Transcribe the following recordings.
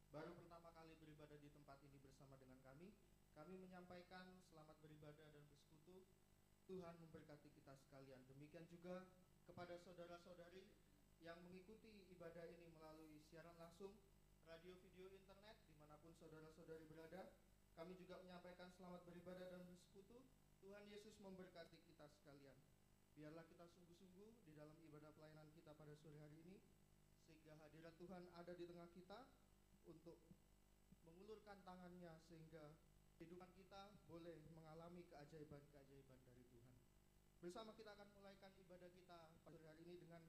baru pertama kali beribadah di tempat ini bersama dengan kami menyampaikan selamat beribadah dan bersekutu. Tuhan memberkati kita sekalian. Demikian juga kepada saudara-saudari yang mengikuti ibadah ini melalui siaran langsung, radio, video, internet, dimanapun saudara-saudari berada. Kami juga menyampaikan selamat beribadah dan bersekutu. Tuhan Yesus memberkati kita sekalian. Biarlah kita sungguh-sungguh di dalam ibadah pelayanan kita pada sore hari ini, sehingga hadirat Tuhan ada di tengah kita untuk mengulurkan tangannya sehingga kehidupan kita boleh mengalami keajaiban-keajaiban dari Tuhan. Bersama kita akan mulaikan ibadah kita pada hari ini dengan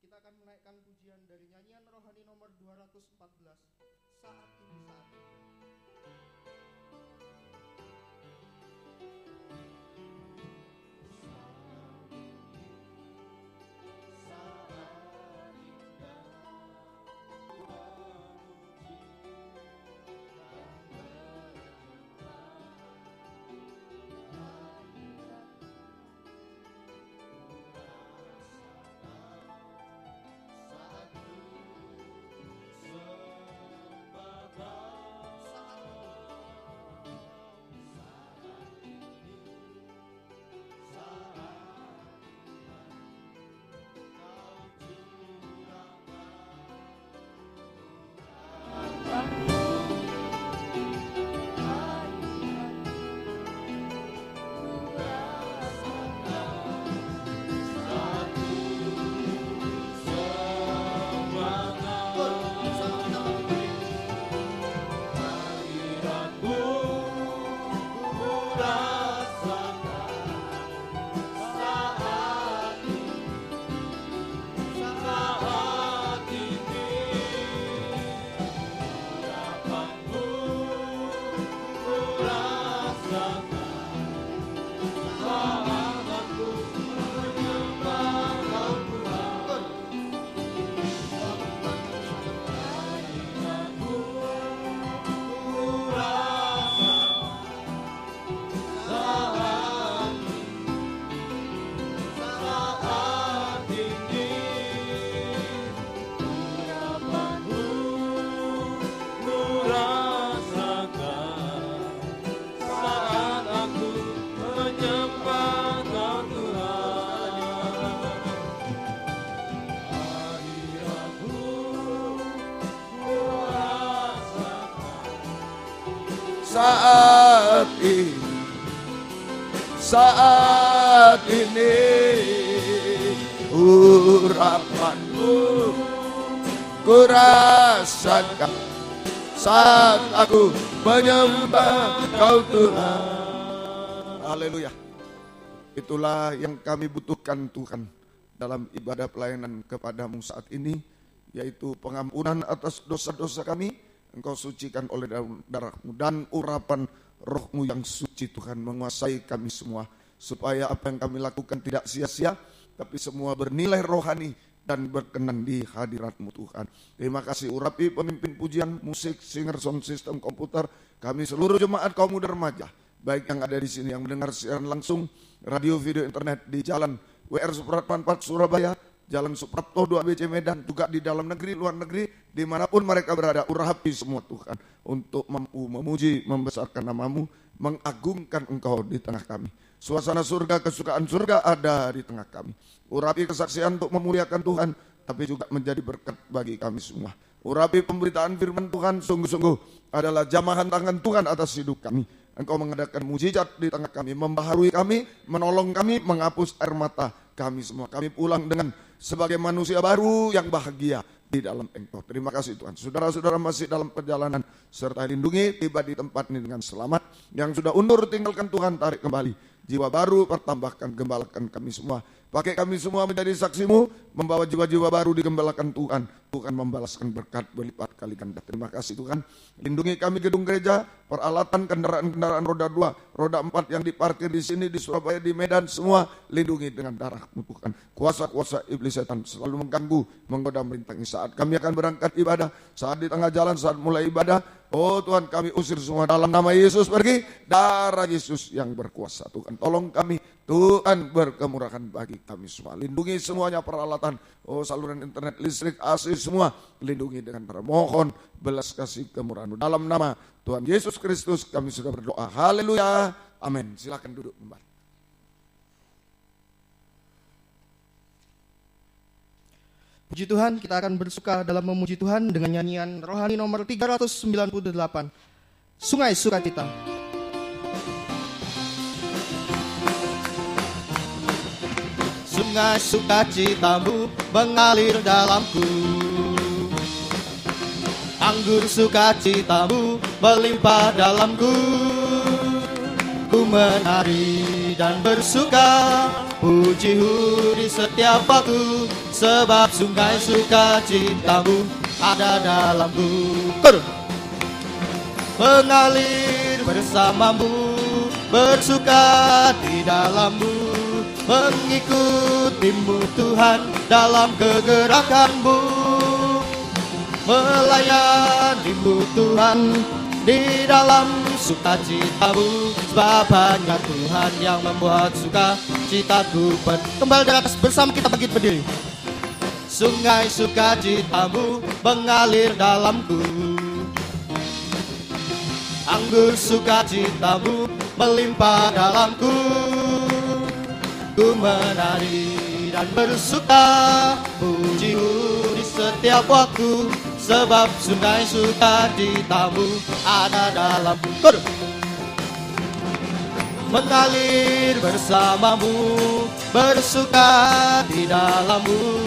kita akan menaikkan pujian dari nyanyian rohani nomor 214, Saat Ini Saat Ini. Saat ini urapanmu ku rasakan saat aku menyembah Kau Tuhan. Haleluya. Itulah yang kami butuhkan Tuhan dalam ibadah pelayanan kepadamu saat ini, yaitu pengampunan atas dosa-dosa kami. Engkau sucikan oleh darah-Mu dan urapan Roh-Mu yang suci Tuhan menguasai kami semua, supaya apa yang kami lakukan tidak sia-sia, tapi semua bernilai rohani dan berkenan di hadirat-Mu Tuhan. Terima kasih urapi pemimpin pujian, musik, singer, sound system, komputer, kami seluruh jemaat kaum muda remaja, baik yang ada di sini yang mendengar siaran langsung, radio, video, internet di Jalan WR Supratman 4 Surabaya, Jalan Suprapto 2 BC Medan, juga di dalam negeri, luar negeri, dimanapun mereka berada, urapi semua Tuhan, untuk mampu memuji, membesarkan nama-Mu, mengagungkan Engkau di tengah kami. Suasana surga, kesukaan surga ada di tengah kami. Urapi kesaksian untuk memuliakan Tuhan, tapi juga menjadi berkat bagi kami semua. Urapi pemberitaan firman Tuhan, sungguh-sungguh adalah jamahan tangan Tuhan atas hidup kami. Engkau mengadakan mujizat di tengah kami, membaharui kami, menolong kami, menghapus air mata kami semua. Kami pulang dengan sebagai manusia baru yang bahagia di dalam Engkau. Terima kasih Tuhan. Saudara-saudara masih dalam perjalanan, serta lindungi tiba di tempat ini dengan selamat. Yang sudah undur tinggalkan Tuhan, tarik kembali. Jiwa baru pertambahkan, gembalakan kami semua. Pakai kami semua menjadi saksi-Mu, membawa jiwa-jiwa baru digembalakan Tuhan. Tuhan membalaskan berkat berlipat kali ganda. Terima kasih Tuhan. Lindungi kami gedung gereja, peralatan kendaraan-kendaraan roda 2, roda 4 yang diparkir di sini, di Surabaya, di Medan, semua lindungi dengan darah-Mu Tuhan. Kuasa-kuasa iblis setan selalu mengganggu, menggoda, merintangi saat kami akan berangkat ibadah, saat di tengah jalan, saat mulai ibadah. Oh Tuhan, kami usir semua dalam nama Yesus pergi. Darah Yesus yang berkuasa Tuhan. Tolong kami Tuhan, berkemurahan bagi kami semua. Lindungi semuanya peralatan, saluran internet, listrik, AC semua. Lindungi dengan mohon belas kasih kemurahan. Dalam nama Tuhan Yesus Kristus kami sudah berdoa. Haleluya. Amin. Silakan duduk kembali. Puji Tuhan, kita akan bersuka dalam memuji Tuhan dengan nyanyian rohani nomor 398, Sungai Sukacita. Sungai sukacitamu mengalir dalamku, anggur sukacitamu melimpah dalamku. Ku menari dan bersuka, puji-hu di setiap waktu, sebab sungai sukacitamu ada dalamku. Mengalir bersamamu, bersuka di dalammu, mengikutimu Tuhan dalam kegerakanmu, melayanimu Tuhan di dalam sukacitamu, sebab hanya Tuhan yang membuat sukacitaku penuh. Kembali dari atas bersama kita bangkit berdiri. Sungai sukacitamu mengalir dalamku, anggur sukacitamu melimpah dalamku. Ku menari dan bersuka, puji-Mu di setiap waktu, sebab sungai sukacitamu ada dalamku. Mengalir bersamamu, bersuka di dalammu,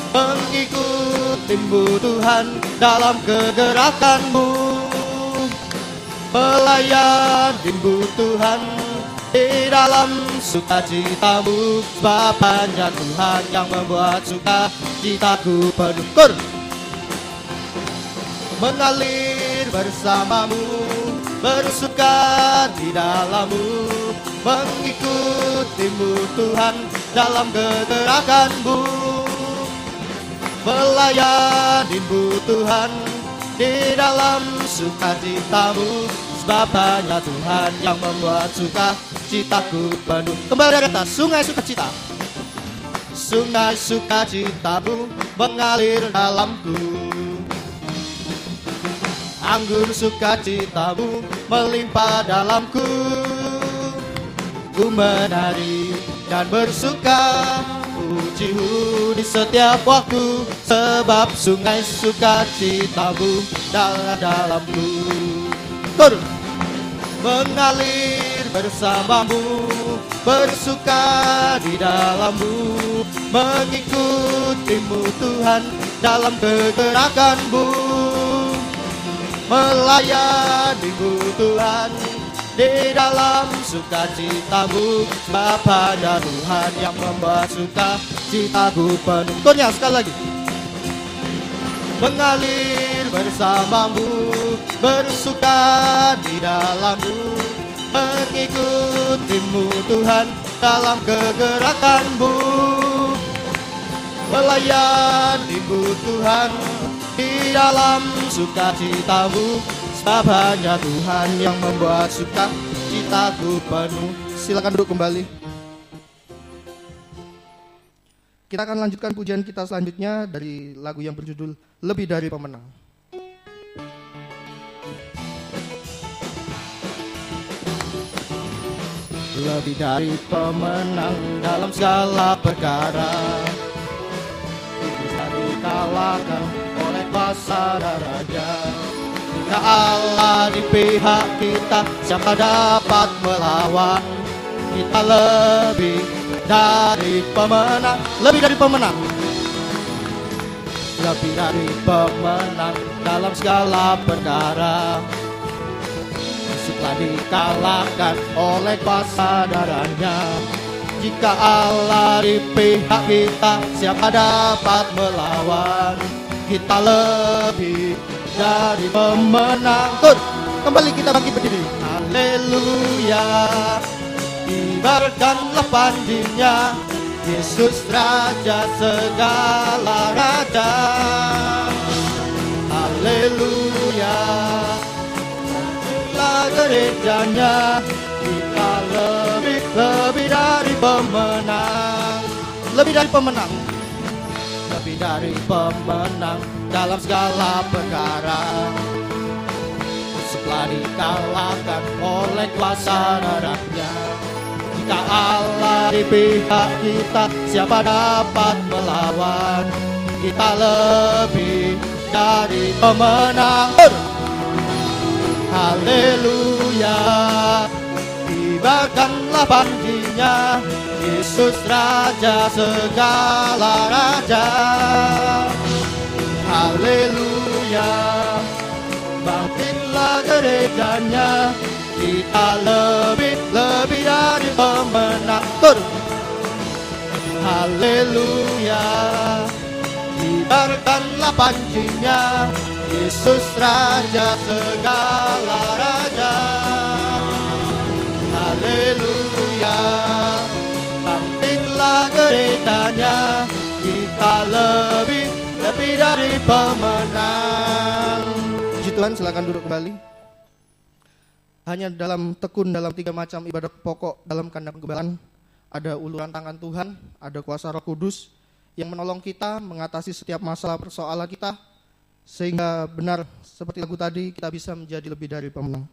mengikutimu Tuhan dalam kegerakanmu, melayanimu Tuhan di dalam sukacitamu, sebab hanya Tuhan yang membuat sukacitaku penuh. Mengalir bersamamu, bersuka di dalammu, mengikutimu Tuhan dalam kegerakanmu, melayanimu Tuhan di dalam sukacitamu, sebab hanya Tuhan yang membuat sukacitaku penuh. Kembali dari atas, sungai sukacita. Sungai sukacitamu mengalir dalamku, anggur sukacitamu melimpah dalamku. Ku menari dan bersuka, puji-Mu di setiap waktu, sebab sungai sukacitamu dalamku. Mengalir bersamamu, bersuka di dalammu, mengikutimu Tuhan dalam kegerakanmu, melayanimu Tuhan di dalam sukacitamu, sebab hanya Tuhan yang membuat sukacitaku penuh. Turnya sekali lagi. Mengalir bersamamu, bersuka di dalammu, mengikutimu Tuhan dalam kegerakanmu, melayanimu Tuhan di dalam sukacitamu, sebab hanya Tuhan yang membuat sukacitaku penuh. Silakan duduk kembali. Kita akan lanjutkan pujian kita selanjutnya dari lagu yang berjudul Lebih Dari Pemenang. Lebih dari pemenang dalam segala perkara, bisa dikalahkan oleh kuasa dan raja. Jika Allah di pihak kita, siapa dapat melawan? Kita lebih dari pemenang, lebih dari pemenang, lebih dari pemenang dalam segala perkara. Setelah dikalahkan oleh kuasa darahnya. Jika Allah di pihak kita, siapa dapat melawan? Kita lebih dari pemenang. Kembali kita bangkit berdiri. Haleluya, kibarkanlah panjinya, Yesus Raja segala raja. Haleluya, gerejanya, kita lebih dari pemenang. Lebih dari pemenang. Lebih dari pemenang dalam segala perkara. Setelah dikalahkan oleh kuasa darahnya. Jika Allah di pihak kita, siapa dapat melawan? Kita lebih dari pemenang. Haleluya. Kibarkanlah panjinya, Yesus Raja segala raja. Haleluya. Bangkitlah gerejanya, kita lebih dari pemenang. Haleluya. Kibarkanlah panjinya, Yesus Raja segala raja. Haleluya. Bangkitlah gerejanya, kita lebih dari pemenang. Puji Tuhan, silakan duduk kembali. Hanya dalam tekun dalam 3 macam ibadah pokok dalam kandang gembala ada uluran tangan Tuhan, ada kuasa Roh Kudus yang menolong kita mengatasi setiap masalah persoalan kita, sehingga benar seperti lagu tadi kita bisa menjadi lebih dari pemenang.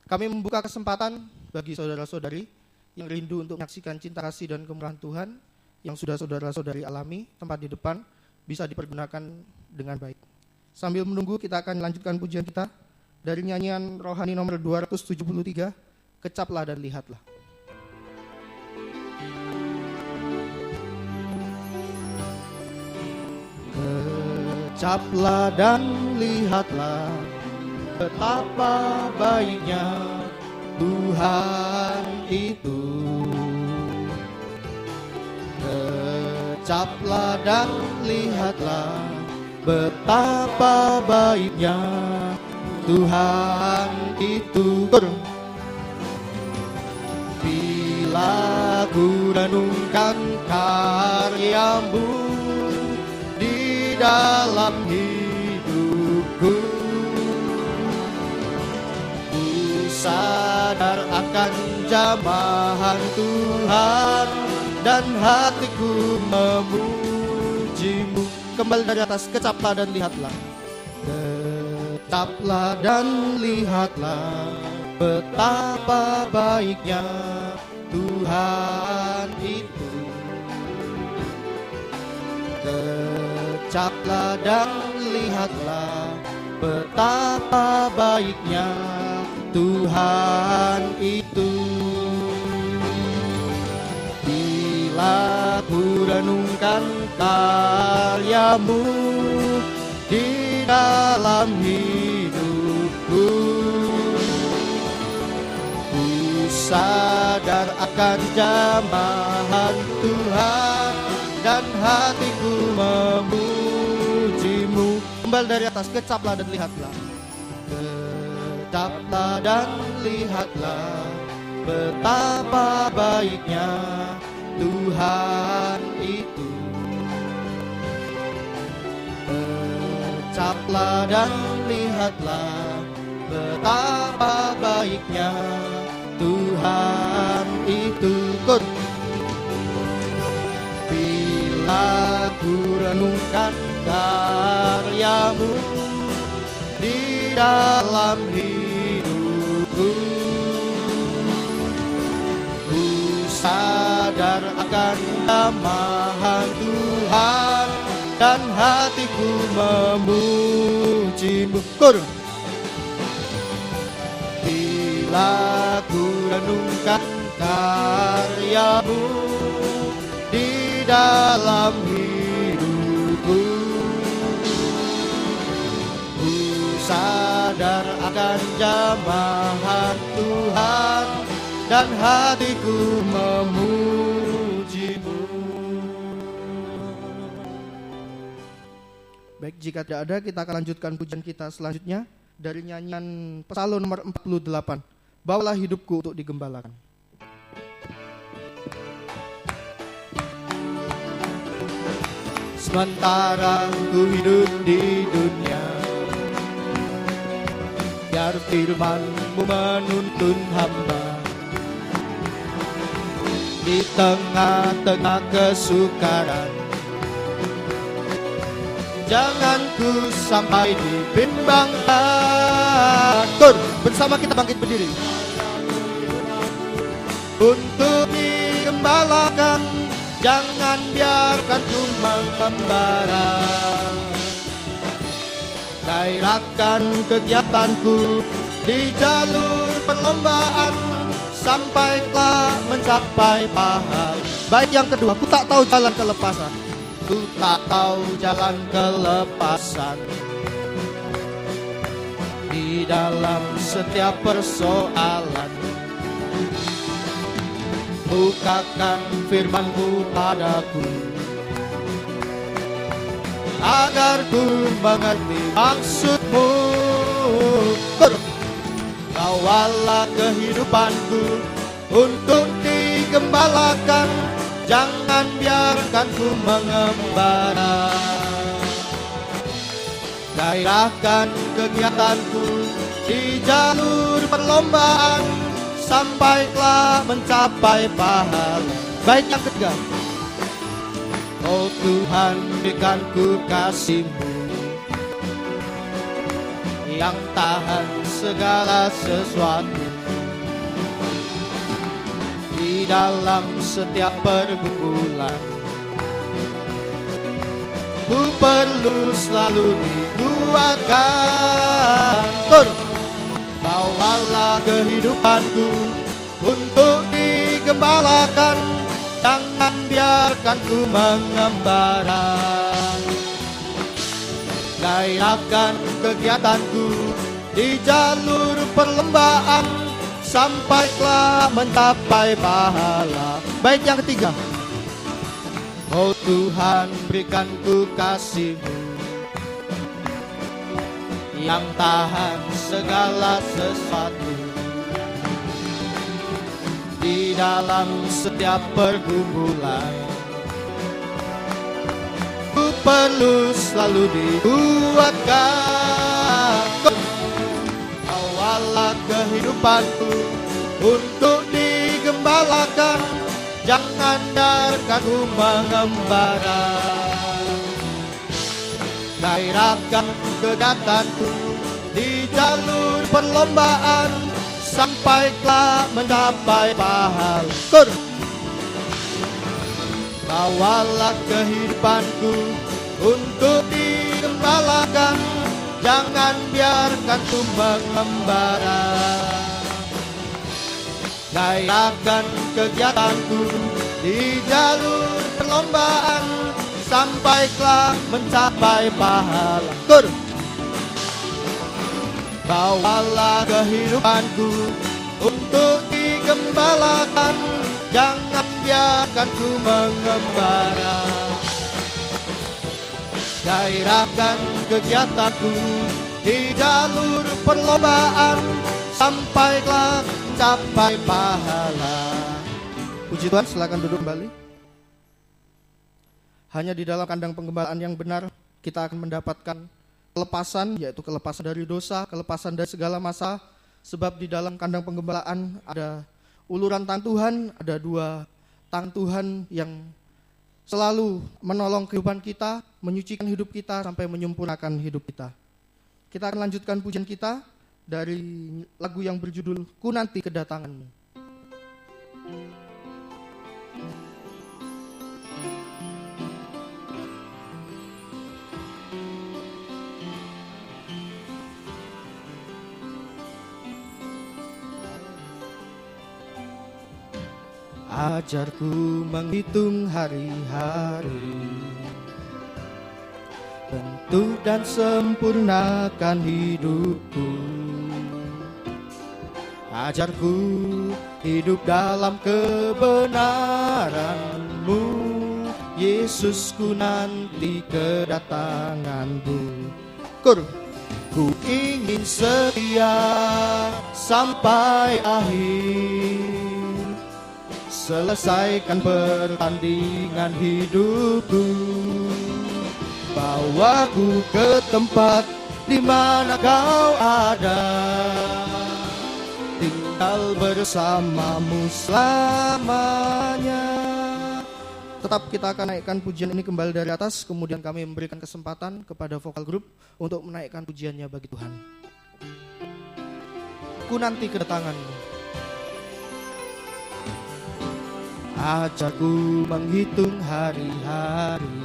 Kami membuka kesempatan bagi saudara-saudari yang rindu untuk menyaksikan cinta kasih dan kemurahan Tuhan yang sudah saudara-saudari alami. Tempat di depan bisa dipergunakan dengan baik. Sambil menunggu, kita akan lanjutkan pujian kita dari nyanyian rohani nomor 273, Kecaplah dan Lihatlah. Kecaplah dan lihatlah betapa baiknya Tuhan itu. Kecaplah dan lihatlah betapa baiknya Tuhan itu. Bila ku renungkan karyamu di dalam hidupku, ku sadar akan jamahan Tuhan dan hatiku memujimu. Kembali dari atas, kecaplah dan lihatlah. Kecaplah dan lihatlah betapa baiknya Tuhan itu. Kecaplah dan lihatlah betapa baiknya Tuhan itu. Bila ku renungkan karyamu di dalam hidupku, ku sadar akan jamahan Tuhan dan hatiku memujimu. Kembali dari atas, kecaplah dan lihatlah. Kecaplah dan lihatlah betapa baiknya Tuhan itu. Kecaplah dan lihatlah betapa baiknya Tuhan itu. Bila ku renungkan karyamu di dalam hidupku, ku sadar akan jamahan Tuhan dan hatiku memujimu. Bila ku renungkan karyamu di dalam hidupku, ku sadar akan jamahan Tuhan dan hatiku memujimu. Baik, jika tidak ada, kita akan lanjutkan pujian kita selanjutnya dari nyanyian Psalm nomor 48. Bawalah hidupku untuk digembalakan. Sementara ku hidup di dunia, biar firman-Mu menuntun hamba. Di tengah-tengah kesukaran, jangan ku sampai dibimbangkan. Bersama kita bangkit berdiri. Untuk digembalakan, jangan biarkan ku mengembara. Gairahkan kegiatanku di jalur perlombaan, sampailah mencapai pahala. Baik, yang kedua, ku tak tahu jalan kelepasan. Ku tak tahu jalan kelepasan di dalam setiap persoalan. Bukakan firman-Mu padaku, agar ku mengerti maksud-Mu. Bawalah kehidupanku untuk digembalakan, jangan biarkan ku mengembara. Gairahkan kegiatanku di jalur perlombaan, sampailah mencapai pahala. Baik, yang ketiga. Oh Tuhan, berikan ku kasih-Mu yang tahan segala sesuatu. Di dalam setiap pergumulan, ku perlu selalu dikuatkan. Bawalah kehidupanku untuk digembalakan, jangan biarkan ku mengembara. Gairahkan kegiatanku di jalur perlombaan, sampailah mencapai pahala. Baik, yang ketiga. Oh Tuhan, berikan ku kasih-Mu yang tahan segala sesuatu. Di dalam setiap pergumulan, ku perlu selalu dikuatkan. Bawalah kehidupanku untuk digembalakan, jangan biarkan ku mengembara. Gairahkan kegiatanku di jalur perlombaan, sampailah mencapai pahala. Bawalah kehidupanku untuk digembalakan, jangan biarkan ku mengembara. Gairahkan kegiatanku di jalur perlombaan, sampailah mencapai pahala. Bawalah kehidupanku untuk digembalakan, jangan biarkan ku mengembara. Gairahkan kegiatanku di jalur perlombaan, sampailah mencapai pahala. Puji Tuhan, silakan duduk kembali. Hanya di dalam kandang penggembalaan yang benar kita akan mendapatkan kelepasan, yaitu kelepasan dari dosa, kelepasan dari segala masalah. Sebab di dalam kandang penggembalaan ada uluran tangan Tuhan, ada dua tangan Tuhan yang selalu menolong kehidupan kita, menyucikan hidup kita sampai menyempurnakan hidup kita. Kita akan lanjutkan pujian kita dari lagu yang berjudul Ku Nanti Kedatangan-Mu. Ajarku menghitung hari-hari, bentuk dan sempurnakan hidupku. Ajarku hidup dalam kebenaran-Mu, Yesusku nanti kedatangan-Mu. Ku ingin setia sampai akhir, selesaikan pertandingan hidupku. Bawaku ke tempat di mana kau ada, tinggal bersamamu selamanya. Tetap kita akan naikkan pujian ini kembali dari atas, kemudian kami memberikan kesempatan kepada vokal grup untuk menaikkan pujiannya bagi Tuhan. Ku nanti kedatanganmu. Ajarku menghitung hari-hari,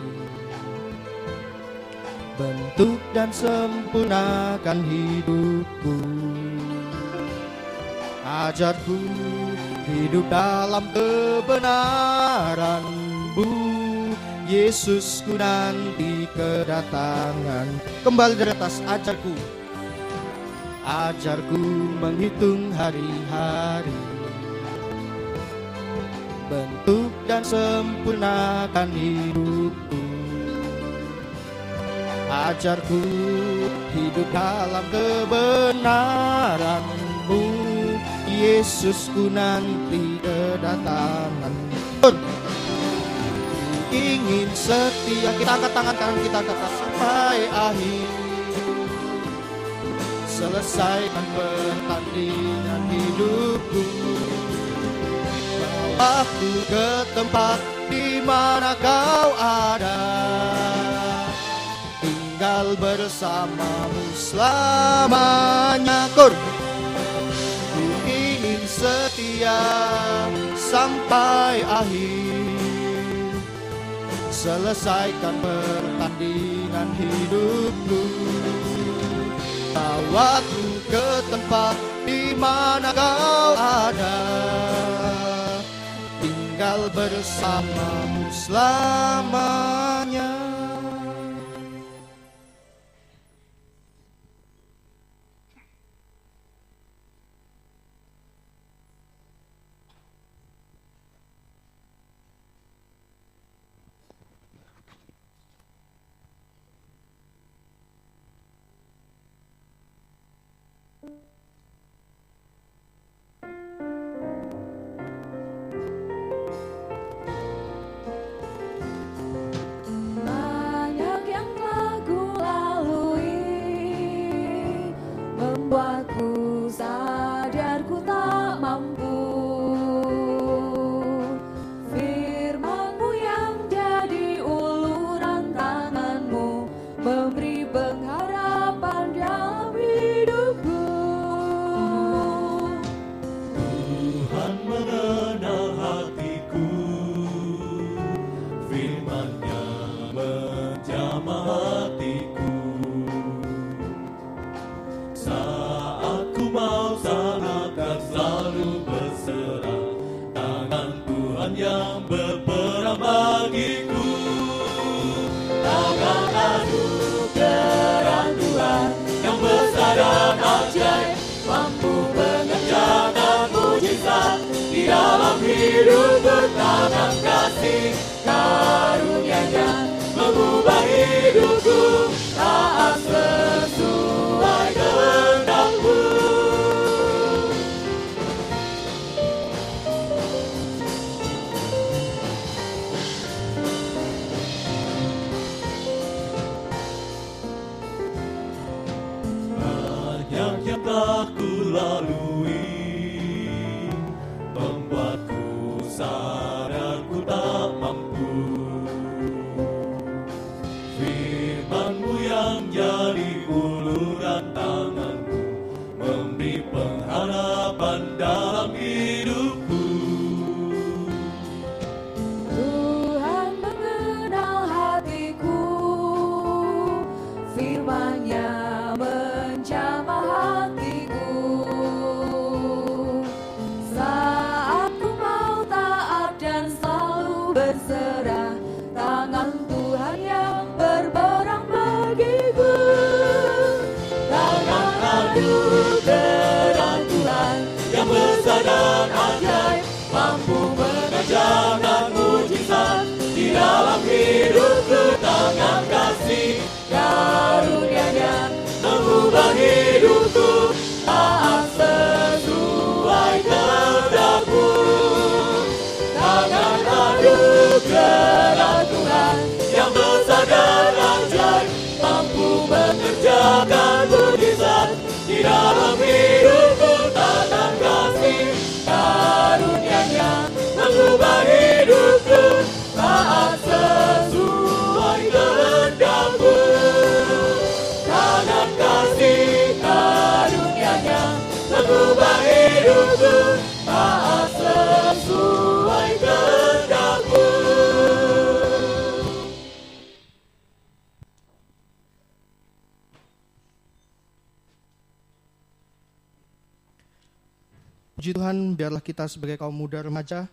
bentuk dan sempurnakan hidupku. Ajarku hidup dalam kebenaran-Mu, Yesus, ku nanti kedatangan. Kembali dari atas, ajarku. Ajarku menghitung hari-hari, bentuk dan sempurnakan hidupku. Ajarku hidup dalam kebenaran-Mu, Yesus, ku nanti kedatangan. Ingin setia, kita angkat tangan kanan kita ke atas sampai akhir. Selesaikan pertandingan hidupku, bawaku ke tempat di mana kau ada, tinggal bersamamu selamanya. Ku ingin setia sampai akhir, selesaikan pertandingan hidupku, bawaku ke tempat di mana kau ada, tinggal bersamamu selamanya. Membuatku sadar ku tak mampu. Firman-Mu yang jadi uluran tangan-Mu, memberi pengharapan dalam hidupku. Tuhan mengenal hatiku, firman-Nya menjamah hatiku. Saat ku mau sangat dan selalu berserah, tangan Tuhan yang berperang bagiku. Tangan anugerah Tuhan yang besar dan ajaib, mampu mengerjakan mujizat di dalam hidupku. Tangan kasih karunia-Nya mengubah hidupku, taat sesuai kehendak-Mu. Banyak yang telah ku lalui, membuatku sadar ku tak mampu. Firman-Mu yang jadi uluran tangan-Mu, memberi pengharapan dalam hidupku. Tuhan mengenal hatiku, firman-Nya menjamah hatiku. Saat ku mau taat dan selalu berserah, tangan Tuhan yang berperang bagiku. Tangan anugerah Tuhan yang besar dan ajaib, mampu mengerjakan mujizat di dalam hidupku. Tangan kasih karunia-Nya mengubah hidupku, taat sesuai kehendak-Mu. Tangan anugerah Tuhan yang besar dan ajaib, mampu mengerjakan nyatakan mujizat di dalam hidupku. Tangan kasih karunia-Nya mengubah hidupku, taat sesuai kehendak-Mu. Tangan kasih karunia-Nya mengubah hidupku, taat sesuai kehendak-Mu. Puji Tuhan, biarlah kita sebagai kaum muda remaja,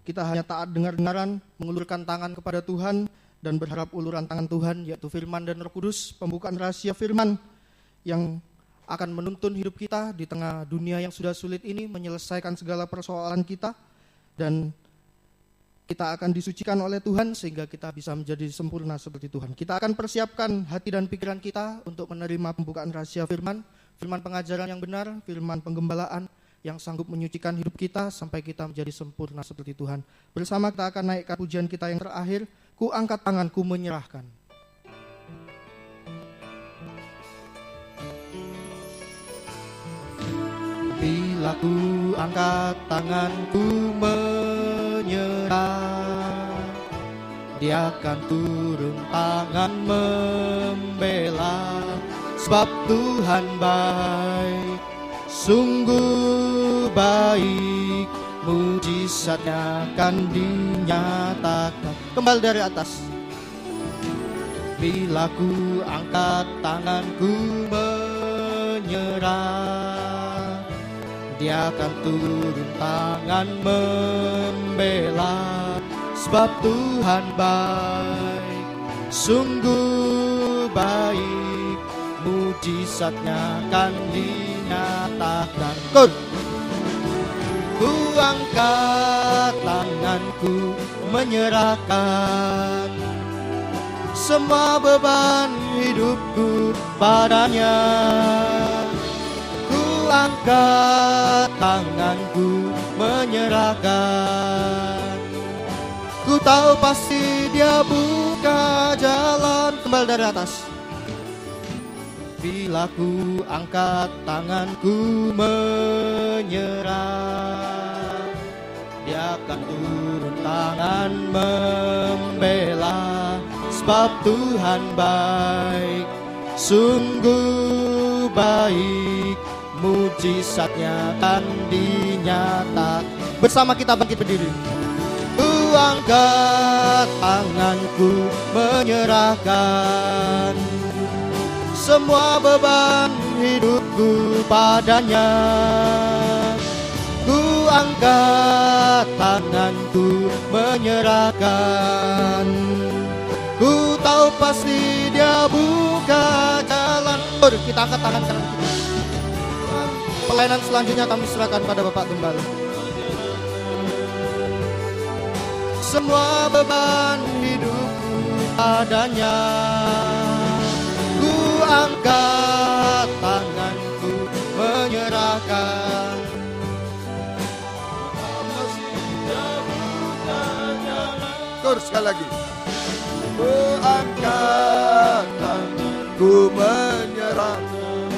kita hanya taat dengar-dengaran, mengulurkan tangan kepada Tuhan, dan berharap uluran tangan Tuhan, yaitu firman dan Roh Kudus, pembukaan rahasia firman, yang akan menuntun hidup kita di tengah dunia yang sudah sulit ini, menyelesaikan segala persoalan kita, dan kita akan disucikan oleh Tuhan, sehingga kita bisa menjadi sempurna seperti Tuhan. Kita akan persiapkan hati dan pikiran kita untuk menerima pembukaan rahasia firman, firman pengajaran yang benar, firman penggembalaan, yang sanggup menyucikan hidup kita sampai kita menjadi sempurna seperti Tuhan. Bersama kita akan naikkan pujian kita yang terakhir, ku angkat tanganku menyerahkan. Bila ku angkat tanganku menyerah, Dia akan turun tangan membela, sebab Tuhan baik, sungguh baik, mujizatnya akan dinyatakan. Kembali dari atas. Bila ku angkat tanganku menyerah, Dia akan turun tangan membela, sebab Tuhan baik, sungguh baik, mujizatnya akan dinyatakan. Ku angkat tanganku menyerahkan semua beban hidupku padanya. Ku angkat tanganku menyerahkan, ku tahu pasti Dia buka jalan. Kembali dari atas. Bila ku angkat tanganku menyerah, Dia akan turun tangan membela, sebab Tuhan baik, sungguh baik, mujizatnya akan dinyatakan. Bersama kita bangkit berdiri. Ku angkat tanganku menyerahkan semua beban hidupku padanya. Ku angkat tanganku menyerahkan, ku tahu pasti Dia buka jalan. Kita angkat tangan kanan kita. Pelayanan selanjutnya kami serahkan pada Bapak Gembala. Semua beban hidupku padanya. Ku angkat tanganku menyerahkan. Sekali lagi. Ku angkat tanganku menyerahkan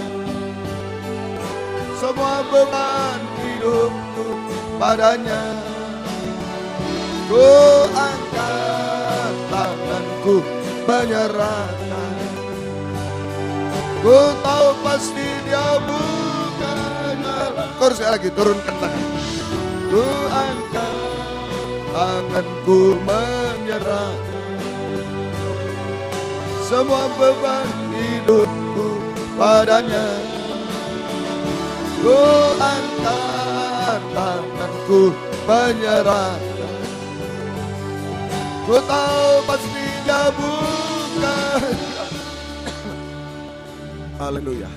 semua beban hidupku padanya. Ku angkat tanganku menyerahkan, ku tahu pasti Dia buka jalan. Sekali lagi, turunkan tangan. Ku angkat tanganku menyerahkan semua beban hidupku padanya. Ku angkat tanganku menyerahkan, ku tahu pasti Dia buka. Haleluya.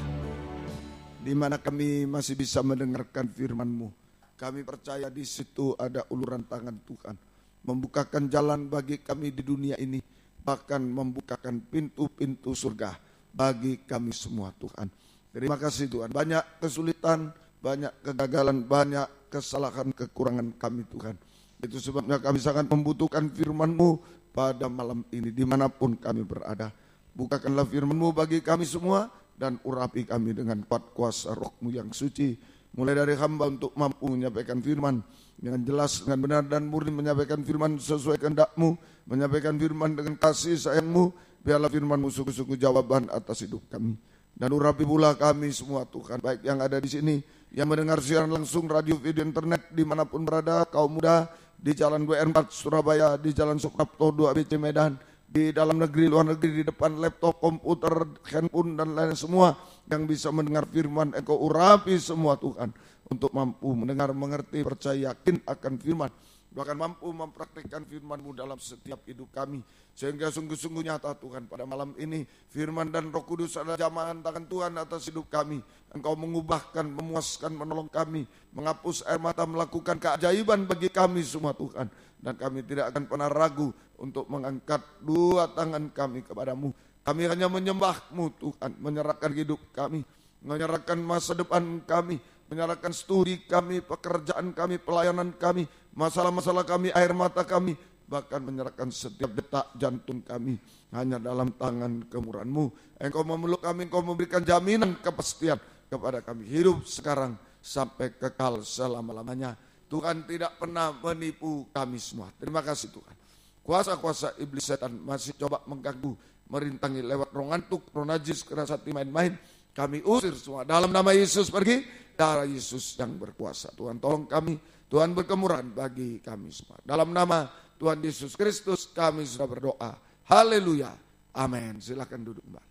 Di mana kami masih bisa mendengarkan firman-Mu, kami percaya di situ ada uluran tangan Tuhan, membukakan jalan bagi kami di dunia ini, bahkan membukakan pintu-pintu surga bagi kami semua Tuhan. Terima kasih Tuhan. Banyak kesulitan, banyak kegagalan, banyak kesalahan, kekurangan kami Tuhan. Itu sebabnya kami sangat membutuhkan firman-Mu pada malam ini, dimanapun kami berada. Bukakanlah firman-Mu bagi kami semua, dan urapi kami dengan kuat kuasa Roh-Mu yang suci. Mulai dari hamba untuk mampu menyampaikan firman dengan jelas, dengan benar dan murni, menyampaikan firman sesuai kehendak-Mu, menyampaikan firman dengan kasih sayang-Mu. Biarlah firman-Mu sungguh-sungguh jawaban atas hidup kami. Dan urapi pula kami semua Tuhan, baik yang ada di sini, yang mendengar siaran langsung radio, video, internet, dimanapun berada, kaum muda, di Jalan WR4 Surabaya, di Jalan Suprapto 2 ABC Medan, di dalam negeri, luar negeri, di depan laptop, komputer, handphone, dan lain semua yang bisa mendengar firman, Engkau urapi semua Tuhan, untuk mampu mendengar, mengerti, percaya, yakin akan firman, bahkan mampu mempraktikkan firman-Mu dalam setiap hidup kami, sehingga sungguh-sungguh nyata Tuhan pada malam ini, firman dan Roh Kudus adalah jamahan tangan Tuhan atas hidup kami. Engkau mengubahkan, memuaskan, menolong kami, menghapus air mata, melakukan keajaiban bagi kami semua Tuhan. Dan kami tidak akan pernah ragu untuk mengangkat dua tangan kami kepadamu. Kami hanya menyembah-Mu Tuhan, menyerahkan hidup kami, menyerahkan masa depan kami, menyerahkan studi kami, pekerjaan kami, pelayanan kami, masalah-masalah kami, air mata kami, bahkan menyerahkan setiap detak jantung kami hanya dalam tangan kemurahan-Mu. Engkau memeluk kami, Engkau memberikan jaminan kepastian kepada kami, hidup sekarang sampai kekal selama-lamanya. Tuhan tidak pernah menipu kami semua. Terima kasih Tuhan. Kuasa-kuasa iblis setan masih coba mengganggu, merintangi lewat roh ngantuk, roh najis, keras hati, main-main. Kami usir semua dalam nama Yesus, pergi. Darah Yesus yang berkuasa. Tuhan tolong kami, Tuhan berkemurahan bagi kami semua. Dalam nama Tuhan Yesus Kristus kami sudah berdoa. Haleluya. Amin. Silakan duduk Mbak.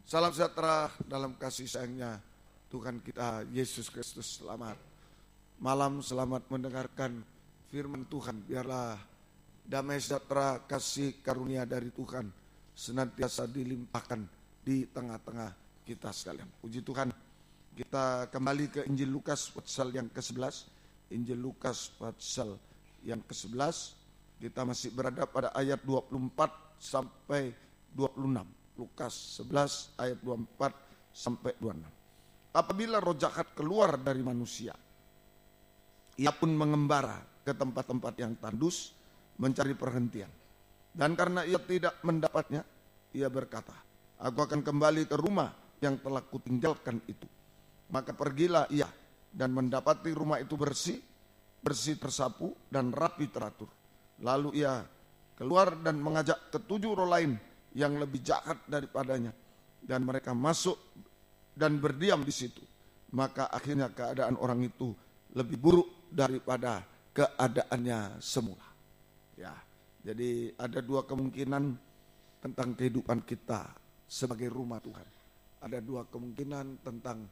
Salam sejahtera dalam kasih sayangnya Tuhan kita Yesus Kristus. Selamat malam, selamat mendengarkan firman Tuhan. Biarlah damai sejahtera, kasih karunia dari Tuhan senantiasa dilimpahkan di tengah-tengah kita sekalian. Puji Tuhan. Kita kembali ke Injil Lukas pasal yang ke-11. Injil Lukas pasal yang ke-11. Kita masih berada pada ayat 24 sampai 26. Lukas 11 ayat 24 sampai 26. Apabila roh jahat keluar dari manusia, ia pun mengembara ke tempat-tempat yang tandus mencari perhentian. Dan karena ia tidak mendapatnya, ia berkata, aku akan kembali ke rumah yang telah kutinggalkan itu. Maka pergilah ia dan mendapati rumah itu bersih tersapu dan rapi teratur. Lalu ia keluar dan mengajak ketujuh roh lain yang lebih jahat daripadanya, dan mereka masuk dan berdiam di situ. Maka akhirnya keadaan orang itu lebih buruk daripada keadaannya semula. Ya, jadi ada dua kemungkinan tentang kehidupan kita sebagai rumah Tuhan. Ada dua kemungkinan tentang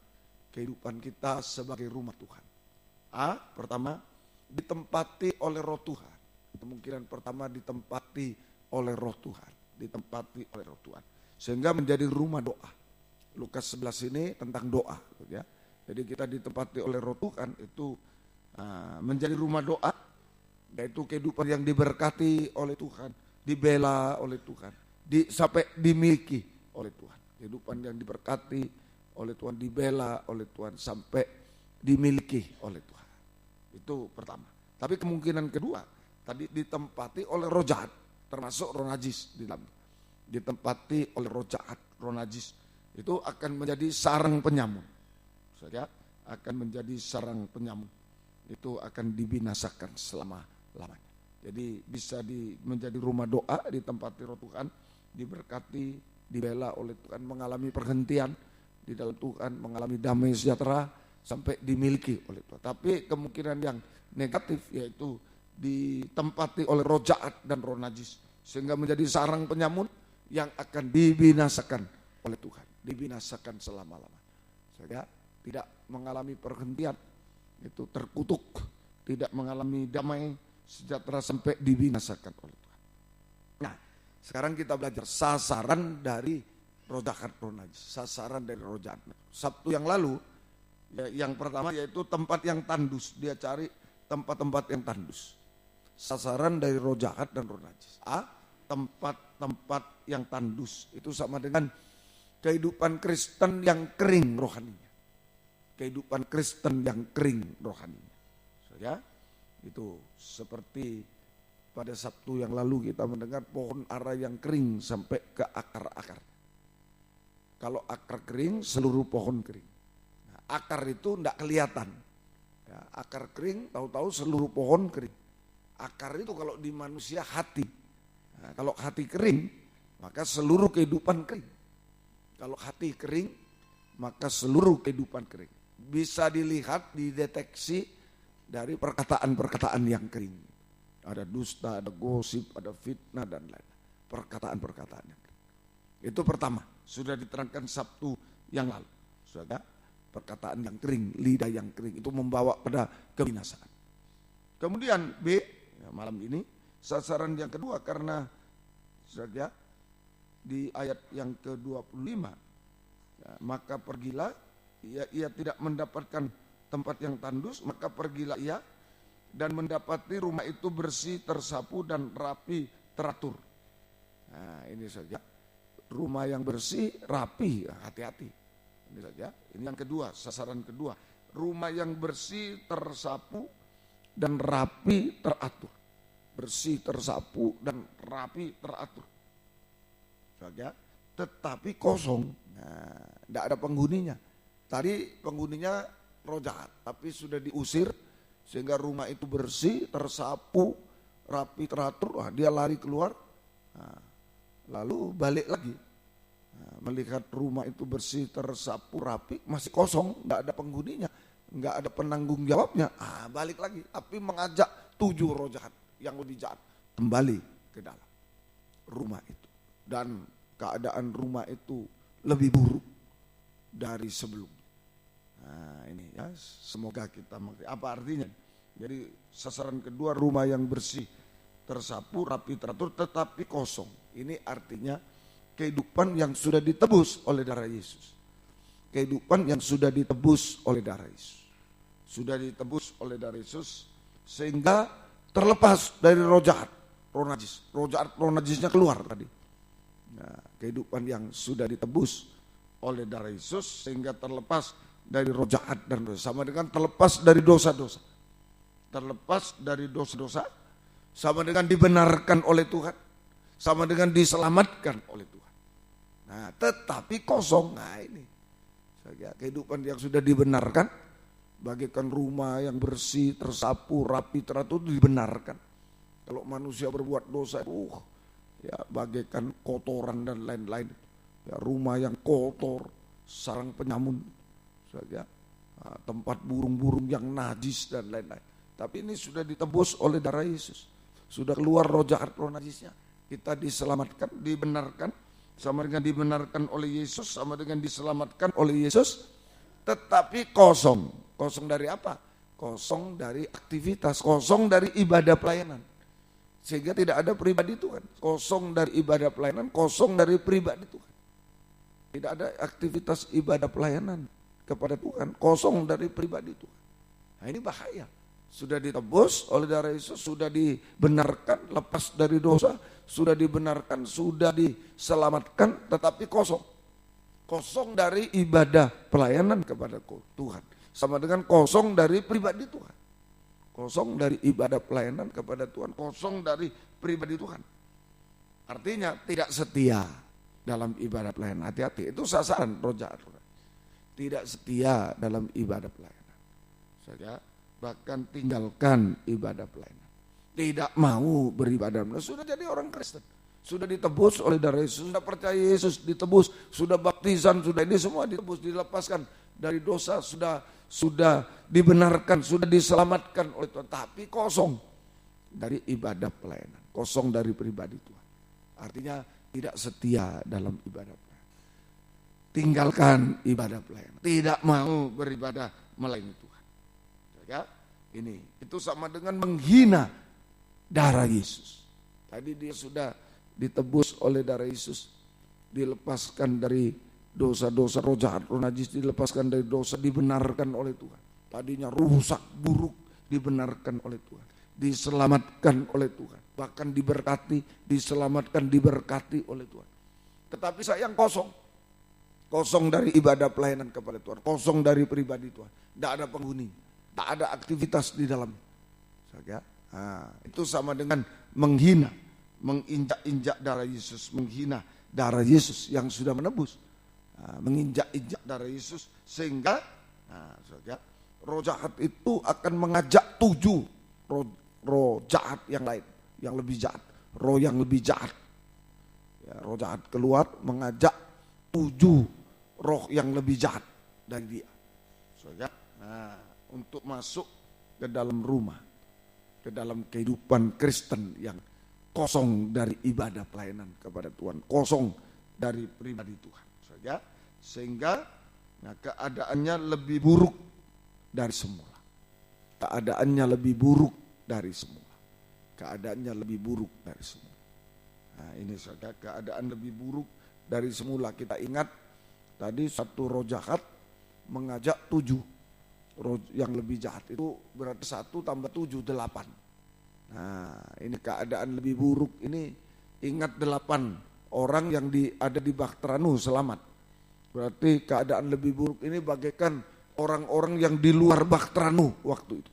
kehidupan kita sebagai rumah Tuhan. Pertama, ditempati oleh roh Tuhan. Kemungkinan pertama ditempati oleh roh Tuhan. Ditempati oleh roh Tuhan. Sehingga menjadi rumah doa. Lukas 11 ini tentang doa. Ya. Jadi kita ditempati oleh roh Tuhan itu menjadi rumah doa. Yaitu kehidupan yang diberkati oleh Tuhan. Dibela oleh Tuhan. Sampai dimiliki oleh Tuhan. Kehidupan yang diberkati oleh Tuhan, dibela oleh Tuhan, sampai dimiliki oleh Tuhan. Itu pertama. Tapi kemungkinan kedua, tadi ditempati oleh roh jahat, termasuk roh najis di dalam. Ditempati oleh roh jahat, roh najis. Itu akan menjadi sarang penyamun. Saudara, akan menjadi sarang penyamun. Itu akan dibinasakan selama-lamanya. Jadi bisa menjadi rumah doa, ditempati roh Tuhan, diberkati, dibela oleh Tuhan, mengalami perhentian di dalam Tuhan, mengalami damai sejahtera sampai dimiliki oleh Tuhan. Tapi kemungkinan yang negatif yaitu ditempati oleh roh jahat dan roh najis, sehingga menjadi sarang penyamun yang akan dibinasakan oleh Tuhan, dibinasakan selama-lamanya. Sehingga tidak mengalami perhentian, itu terkutuk, tidak mengalami damai sejahtera sampai dibinasakan oleh Tuhan. Nah, sekarang kita belajar sasaran dari roh jahat, roh najis. Sasaran dari roh jahat. Sabtu yang lalu, yang pertama yaitu tempat yang tandus. Dia cari tempat-tempat yang tandus. Sasaran dari roh jahat dan roh najis. Tempat-tempat yang tandus. Itu sama dengan kehidupan Kristen yang kering rohaninya. Kehidupan Kristen yang kering rohaninya. Ya, itu seperti pada Sabtu yang lalu kita mendengar pohon ara yang kering sampai ke akar-akar. Kalau akar kering, seluruh pohon kering. Nah, akar itu tidak kelihatan. Ya, akar kering, tahu-tahu seluruh pohon kering. Akar itu kalau di manusia hati. Nah, kalau hati kering, maka seluruh kehidupan kering. Kalau hati kering, maka seluruh kehidupan kering. Bisa dilihat, dideteksi dari perkataan-perkataan yang kering. Ada dusta, ada gosip, ada fitnah dan lain-lain. Perkataan-perkataan yang kering. Itu pertama, sudah diterangkan Sabtu yang lalu. Sudah perkataan yang kering, lidah yang kering, itu membawa pada kebinasaan. Kemudian B, ya, malam ini sasaran yang kedua, karena saja di ayat yang ke-25, ya, maka pergilah, ia tidak mendapatkan tempat yang tandus, maka pergilah ia dan mendapati rumah itu bersih, tersapu dan rapi, teratur. Nah, ini saja. Rumah yang bersih, rapi, hati-hati. Ini saja. Ini yang kedua, sasaran kedua. Rumah yang bersih, tersapu dan rapi, teratur. Bersih, tersapu dan rapi, teratur. Saja. Tetapi kosong. Nah, tidak ada penghuninya. Tadi penghuninya roh jahat, tapi sudah diusir sehingga rumah itu bersih, tersapu, rapi, teratur. Wah, dia lari keluar. Nah, lalu balik lagi, nah, melihat rumah itu bersih, tersapu, rapi, masih kosong, tidak ada penghuninya, nggak ada penanggung jawabnya. Balik lagi, tapi mengajak 7 roh jahat yang lebih jahat kembali ke dalam rumah itu, dan keadaan rumah itu lebih buruk dari sebelumnya. Nah, ini ya, semoga kita mengerti apa artinya. Jadi sasaran kedua, rumah yang bersih, tersapu, rapi, teratur, tetapi kosong. Ini artinya kehidupan yang sudah ditebus oleh darah Yesus. Kehidupan yang sudah ditebus oleh darah Yesus. Sudah ditebus oleh darah Yesus sehingga terlepas dari roh jahat, roh najis. Roh jahat, roh najisnya keluar tadi. Nah, kehidupan yang sudah ditebus oleh darah Yesus sehingga terlepas dari roh jahat dan dosa. Sama dengan terlepas dari dosa-dosa. Terlepas dari dosa-dosa sama dengan dibenarkan oleh Tuhan, sama dengan diselamatkan oleh Tuhan. Nah, tetapi kosong. Nah, ini saja kehidupan yang sudah dibenarkan, bagaikan rumah yang bersih, tersapu, rapi, teratur, dibenarkan. Kalau manusia berbuat dosa, ya bagaikan kotoran dan lain-lain. Ya, rumah yang kotor, sarang penyamun saja, tempat burung-burung yang najis dan lain-lain. Tapi ini sudah ditebus oleh darah Yesus. Sudah keluar roh jahat, roh najisnya. Kita diselamatkan, dibenarkan, sama dengan dibenarkan oleh Yesus, sama dengan diselamatkan oleh Yesus. Tetapi kosong. Kosong dari apa? Kosong dari aktivitas, kosong dari ibadah pelayanan. Sehingga tidak ada pribadi Tuhan. Kosong dari ibadah pelayanan, kosong dari pribadi Tuhan. Tidak ada aktivitas ibadah pelayanan kepada Tuhan, kosong dari pribadi Tuhan. Nah, ini bahaya. Sudah ditebus oleh darah Yesus, sudah dibenarkan, lepas dari dosa, sudah dibenarkan, sudah diselamatkan, tetapi kosong. Kosong dari ibadah pelayanan kepada Tuhan. Sama dengan kosong dari pribadi Tuhan. Kosong dari ibadah pelayanan kepada Tuhan, kosong dari pribadi Tuhan. Artinya tidak setia dalam ibadah pelayanan. Hati-hati, itu sasaran roh jahat. Tidak setia dalam ibadah pelayanan. Saja bahkan tinggalkan ibadah pelayanan. Tidak mau beribadah. Sudah jadi orang Kristen. Sudah ditebus oleh darah Yesus, sudah percaya Yesus, ditebus, sudah baptisan, sudah ini semua ditebus, dilepaskan dari dosa, sudah dibenarkan, sudah diselamatkan oleh Tuhan. Tapi kosong dari ibadah pelayanan, kosong dari pribadi Tuhan. Artinya tidak setia dalam ibadah pelayanan. Tinggalkan ibadah pelayanan. Tidak mau beribadah melayani Tuhan. Ya, ini itu sama dengan menghina darah Yesus. Tadi dia sudah ditebus oleh darah Yesus, dilepaskan dari dosa-dosa, roh jahat, roh najis, dilepaskan dari dosa, dibenarkan oleh Tuhan. Tadinya rusak, buruk, dibenarkan oleh Tuhan, diselamatkan oleh Tuhan, bahkan diberkati, diselamatkan, diberkati oleh Tuhan. Tetapi sayang kosong dari ibadah pelayanan kepada Tuhan, kosong dari pribadi Tuhan, tidak ada penghuni, tak ada aktivitas di dalamnya. Itu sama dengan menghina, menginjak-injak darah Yesus, menghina darah Yesus yang sudah menebus. Menginjak-injak darah Yesus sehingga roh jahat itu akan mengajak 7 roh jahat yang lain, yang lebih jahat, roh yang lebih jahat. Roh jahat keluar mengajak 7 roh yang lebih jahat dari dia. Untuk masuk ke dalam rumah, ke dalam kehidupan Kristen yang kosong dari ibadah pelayanan kepada Tuhan, kosong dari pribadi Tuhan. Sehingga keadaannya lebih buruk dari semula. Keadaannya lebih buruk dari semula. Keadaannya lebih buruk dari semula. Ini saudara, keadaan lebih buruk dari semula. Kita ingat tadi 1 roh jahat mengajak 7 roh yang lebih jahat. Itu berarti 1 tambah 7, 8. Ini keadaan lebih buruk. Ini ingat 8 orang yang ada di Baktranu selamat. Berarti keadaan lebih buruk ini bagaikan orang-orang yang di luar Baktranu waktu itu.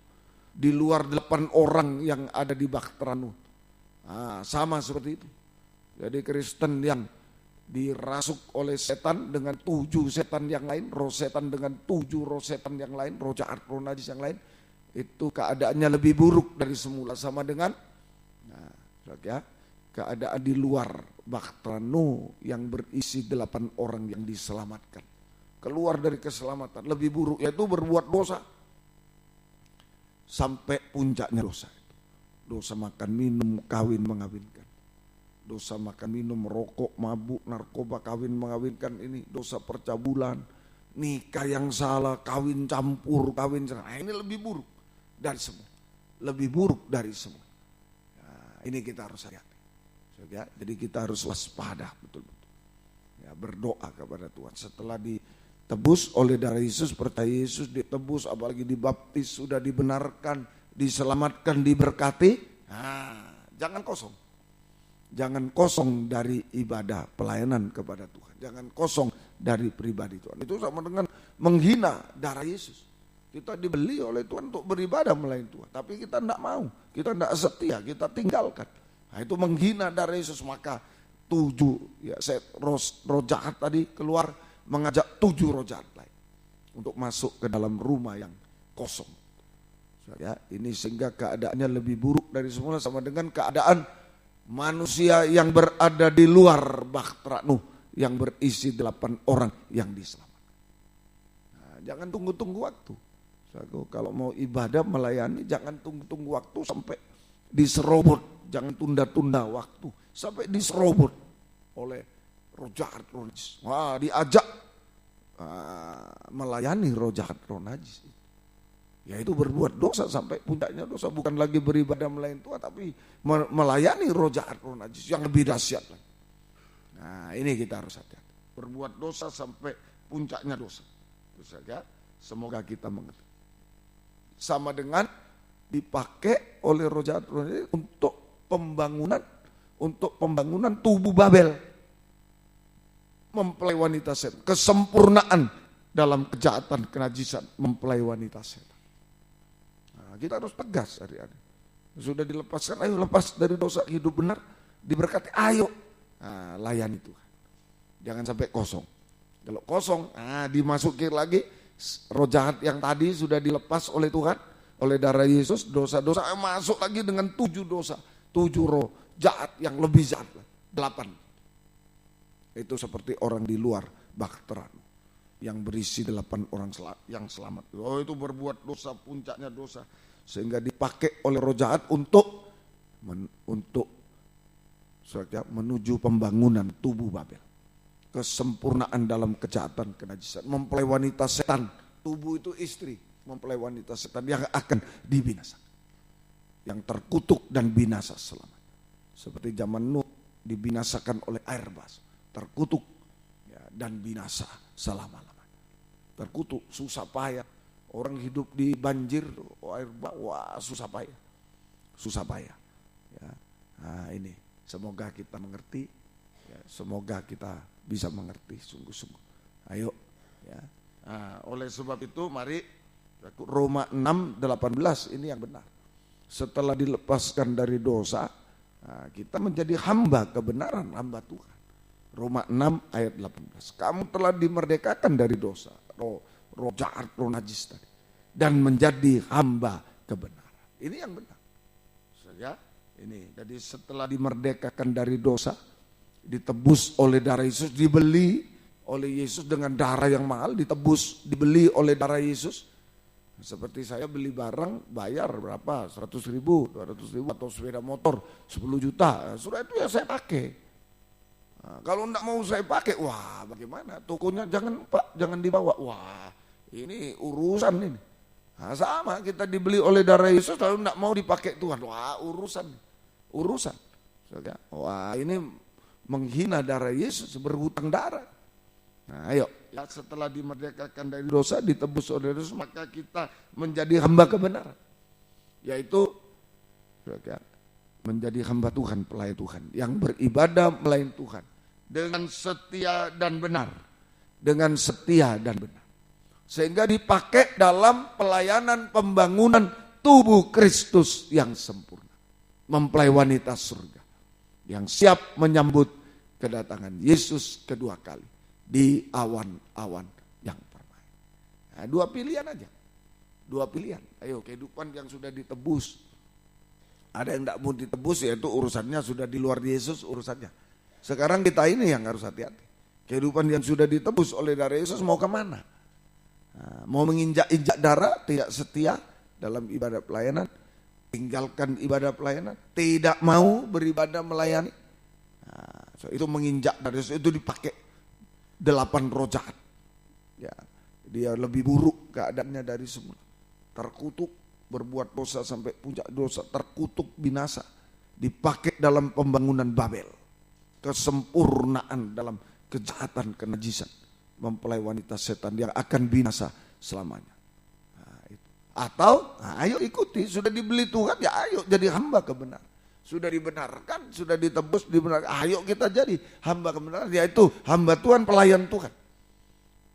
Di luar 8 orang yang ada di Baktranu. Sama seperti itu. Jadi Kristen yang dirasuk oleh setan dengan 7 setan yang lain, roh setan dengan 7 roh setan yang lain, roh jahat, roh najis yang lain, itu keadaannya lebih buruk dari semula, sama dengan keadaan di luar Baktranu yang berisi 8 orang yang diselamatkan. Keluar dari keselamatan lebih buruk, yaitu berbuat dosa sampai puncaknya dosa. Dosa makan minum, kawin mengawinkan. Dosa makan minum, rokok, mabuk, narkoba, kawin mengawinkan, ini dosa percabulan, nikah yang salah, kawin campur, kawin cerai. Ini lebih buruk dari semua. Lebih buruk dari semua. Ini kita harus hati-hati. Jadi kita harus waspada betul-betul. Berdoa kepada Tuhan. Setelah ditebus oleh darah Yesus, percaya Yesus, ditebus, apalagi dibaptis, sudah dibenarkan, diselamatkan, diberkati. Jangan kosong. Jangan kosong dari ibadah pelayanan kepada Tuhan. Jangan kosong dari pribadi Tuhan. Itu sama dengan menghina darah Yesus. Kita dibeli oleh Tuhan untuk beribadah melayani Tuhan. Tapi kita tidak mau. Kita tidak setia. Kita tinggalkan. Itu menghina darah Yesus. Maka 7 roh jahat tadi keluar mengajak 7 roh jahat lain untuk masuk ke dalam rumah yang kosong. Ini sehingga keadaannya lebih buruk dari semula, sama dengan keadaan manusia yang berada di luar Baktranu yang berisi 8 orang yang diselamatkan. Jangan tunggu-tunggu waktu. Kalau mau ibadah melayani, jangan tunggu-tunggu waktu sampai diserobot. Jangan tunda-tunda waktu sampai diserobot oleh roh jahat, roh najis. Diajak melayani roh jahat, roh najis. Yaitu berbuat dosa sampai puncaknya dosa. Bukan lagi beribadah melayani Tuhan, tapi melayani roh jahat, roh najis yang lebih dahsyat lagi. Ini kita harus hati-hati. Berbuat dosa sampai puncaknya dosa. Itu saja. Semoga kita mengerti. Sama dengan dipakai oleh roh jahat, roh najis untuk pembangunan tubuh Babel. Mempelai wanita setan. Kesempurnaan dalam kejahatan, kenajisan. Mempelai wanita setan. Kita harus tegas hari-hari. Sudah dilepaskan, ayo lepas dari dosa, hidup benar, diberkati, ayo layani Tuhan. Jangan sampai kosong. Kalau kosong, dimasuki lagi roh jahat yang tadi sudah dilepas oleh Tuhan, oleh darah Yesus, dosa-dosa masuk lagi dengan 7 dosa, 7 roh jahat yang lebih jahat, 8. Itu seperti orang di luar Baktranu yang berisi 8 orang yang selamat. Itu berbuat dosa, puncaknya dosa, sehingga dipakai oleh roh jahat untuk menuju pembangunan tubuh Babel. Kesempurnaan dalam kejahatan, kenajisan. Mempelai wanita setan, tubuh itu istri, mempelai wanita setan yang akan dibinasakan. Yang terkutuk dan binasa selamanya. Seperti zaman Nuh dibinasakan oleh air bah, terkutuk dan binasa selama-lamanya. Terkutuk, susah payah. Orang hidup di banjir, air bah, susah payah. Susah payah. Ini semoga kita mengerti. Semoga kita bisa mengerti sungguh-sungguh. Ayo. Oleh sebab itu mari Roma 6:18 ini yang benar. setelah dilepaskan dari dosa, kita menjadi hamba kebenaran, hamba Tuhan. Roma 6 ayat 18. Kamu telah dimerdekakan dari dosa, roh jahat, roh najis tadi, dan menjadi hamba kebenaran. Ini yang benar. Ya, ini. Jadi setelah dimerdekakan dari dosa, ditebus oleh darah Yesus, dibeli oleh Yesus dengan darah yang mahal, ditebus, dibeli oleh darah Yesus. Seperti saya beli barang, bayar berapa? 100.000, 200.000, atau sepeda motor 10 juta. Sudah itu ya saya pakai. Nah, kalau enggak mau saya pakai, wah bagaimana? Tokonya jangan Pak, jangan dibawa. Wah, ini urusan ini. Nah, sama kita dibeli oleh darah Yesus lalu enggak mau dipakai Tuhan. Wah, urusan. Wah, ini menghina darah Yesus, berhutang darah. Nah, ayo, ya setelah dimerdekakan dari dosa, ditebus oleh Yesus, maka kita menjadi hamba kebenaran. Yaitu menjadi hamba Tuhan, pelayan Tuhan, yang beribadah melayani Tuhan dengan setia dan benar, dengan setia dan benar, sehingga dipakai dalam pelayanan pembangunan tubuh Kristus yang sempurna, mempelai wanita surga yang siap menyambut kedatangan Yesus kedua kali di awan-awan yang permai. Nah, dua pilihan aja, dua pilihan. Ayo, kehidupan yang sudah ditebus. Ada yang tidak mau ditebus, yaitu urusannya sudah di luar Yesus urusannya. Sekarang kita ini yang harus hati-hati. Kehidupan yang sudah ditebus oleh darah Yesus mau kemana? Nah, mau menginjak-injak darah, tidak setia dalam ibadah pelayanan, tinggalkan ibadah pelayanan, tidak mau beribadah melayani. Nah, so itu menginjak darah Yesus, itu dipakai 8 roh jahat. Ya, dia lebih buruk keadaannya dari semula. Terkutuk, berbuat dosa sampai puncak dosa, terkutuk binasa, dipakai dalam pembangunan Babel, kesempurnaan dalam kejahatan, kenajisan, mempelai wanita setan yang akan binasa selamanya. Nah, itu. Atau ayo ikuti, sudah dibeli Tuhan, ya ayo jadi hamba kebenaran. Sudah dibenarkan, sudah ditebus, dibenarkan, ayo kita jadi hamba kebenaran, yaitu hamba Tuhan, pelayan Tuhan,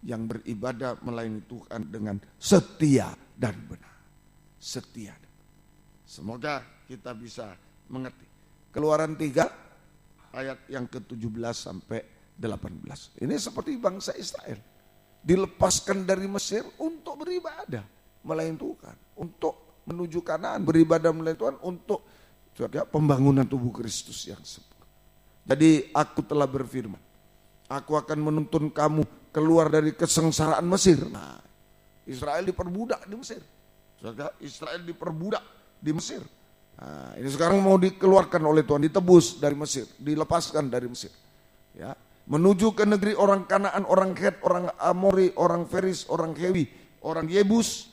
yang beribadah melayani Tuhan dengan setia dan benar. Setia. Semoga kita bisa mengerti. Keluaran 3 ayat yang ke-17 sampai 18. Ini seperti bangsa Israel. Dilepaskan dari Mesir untuk beribadah melayani Tuhan, untuk menuju Kanaan, beribadah melayani Tuhan untuk pembangunan tubuh Kristus yang sempurna. Jadi aku telah berfirman, aku akan menuntun kamu keluar dari kesengsaraan Mesir. Nah, Israel diperbudak di Mesir. Israel diperbudak di Mesir. Nah, ini sekarang mau dikeluarkan oleh Tuhan, ditebus dari Mesir, dilepaskan dari Mesir. Ya, menuju ke negeri orang Kanaan, orang Het, orang Amori, orang Feris, orang Hewi, orang Yebus,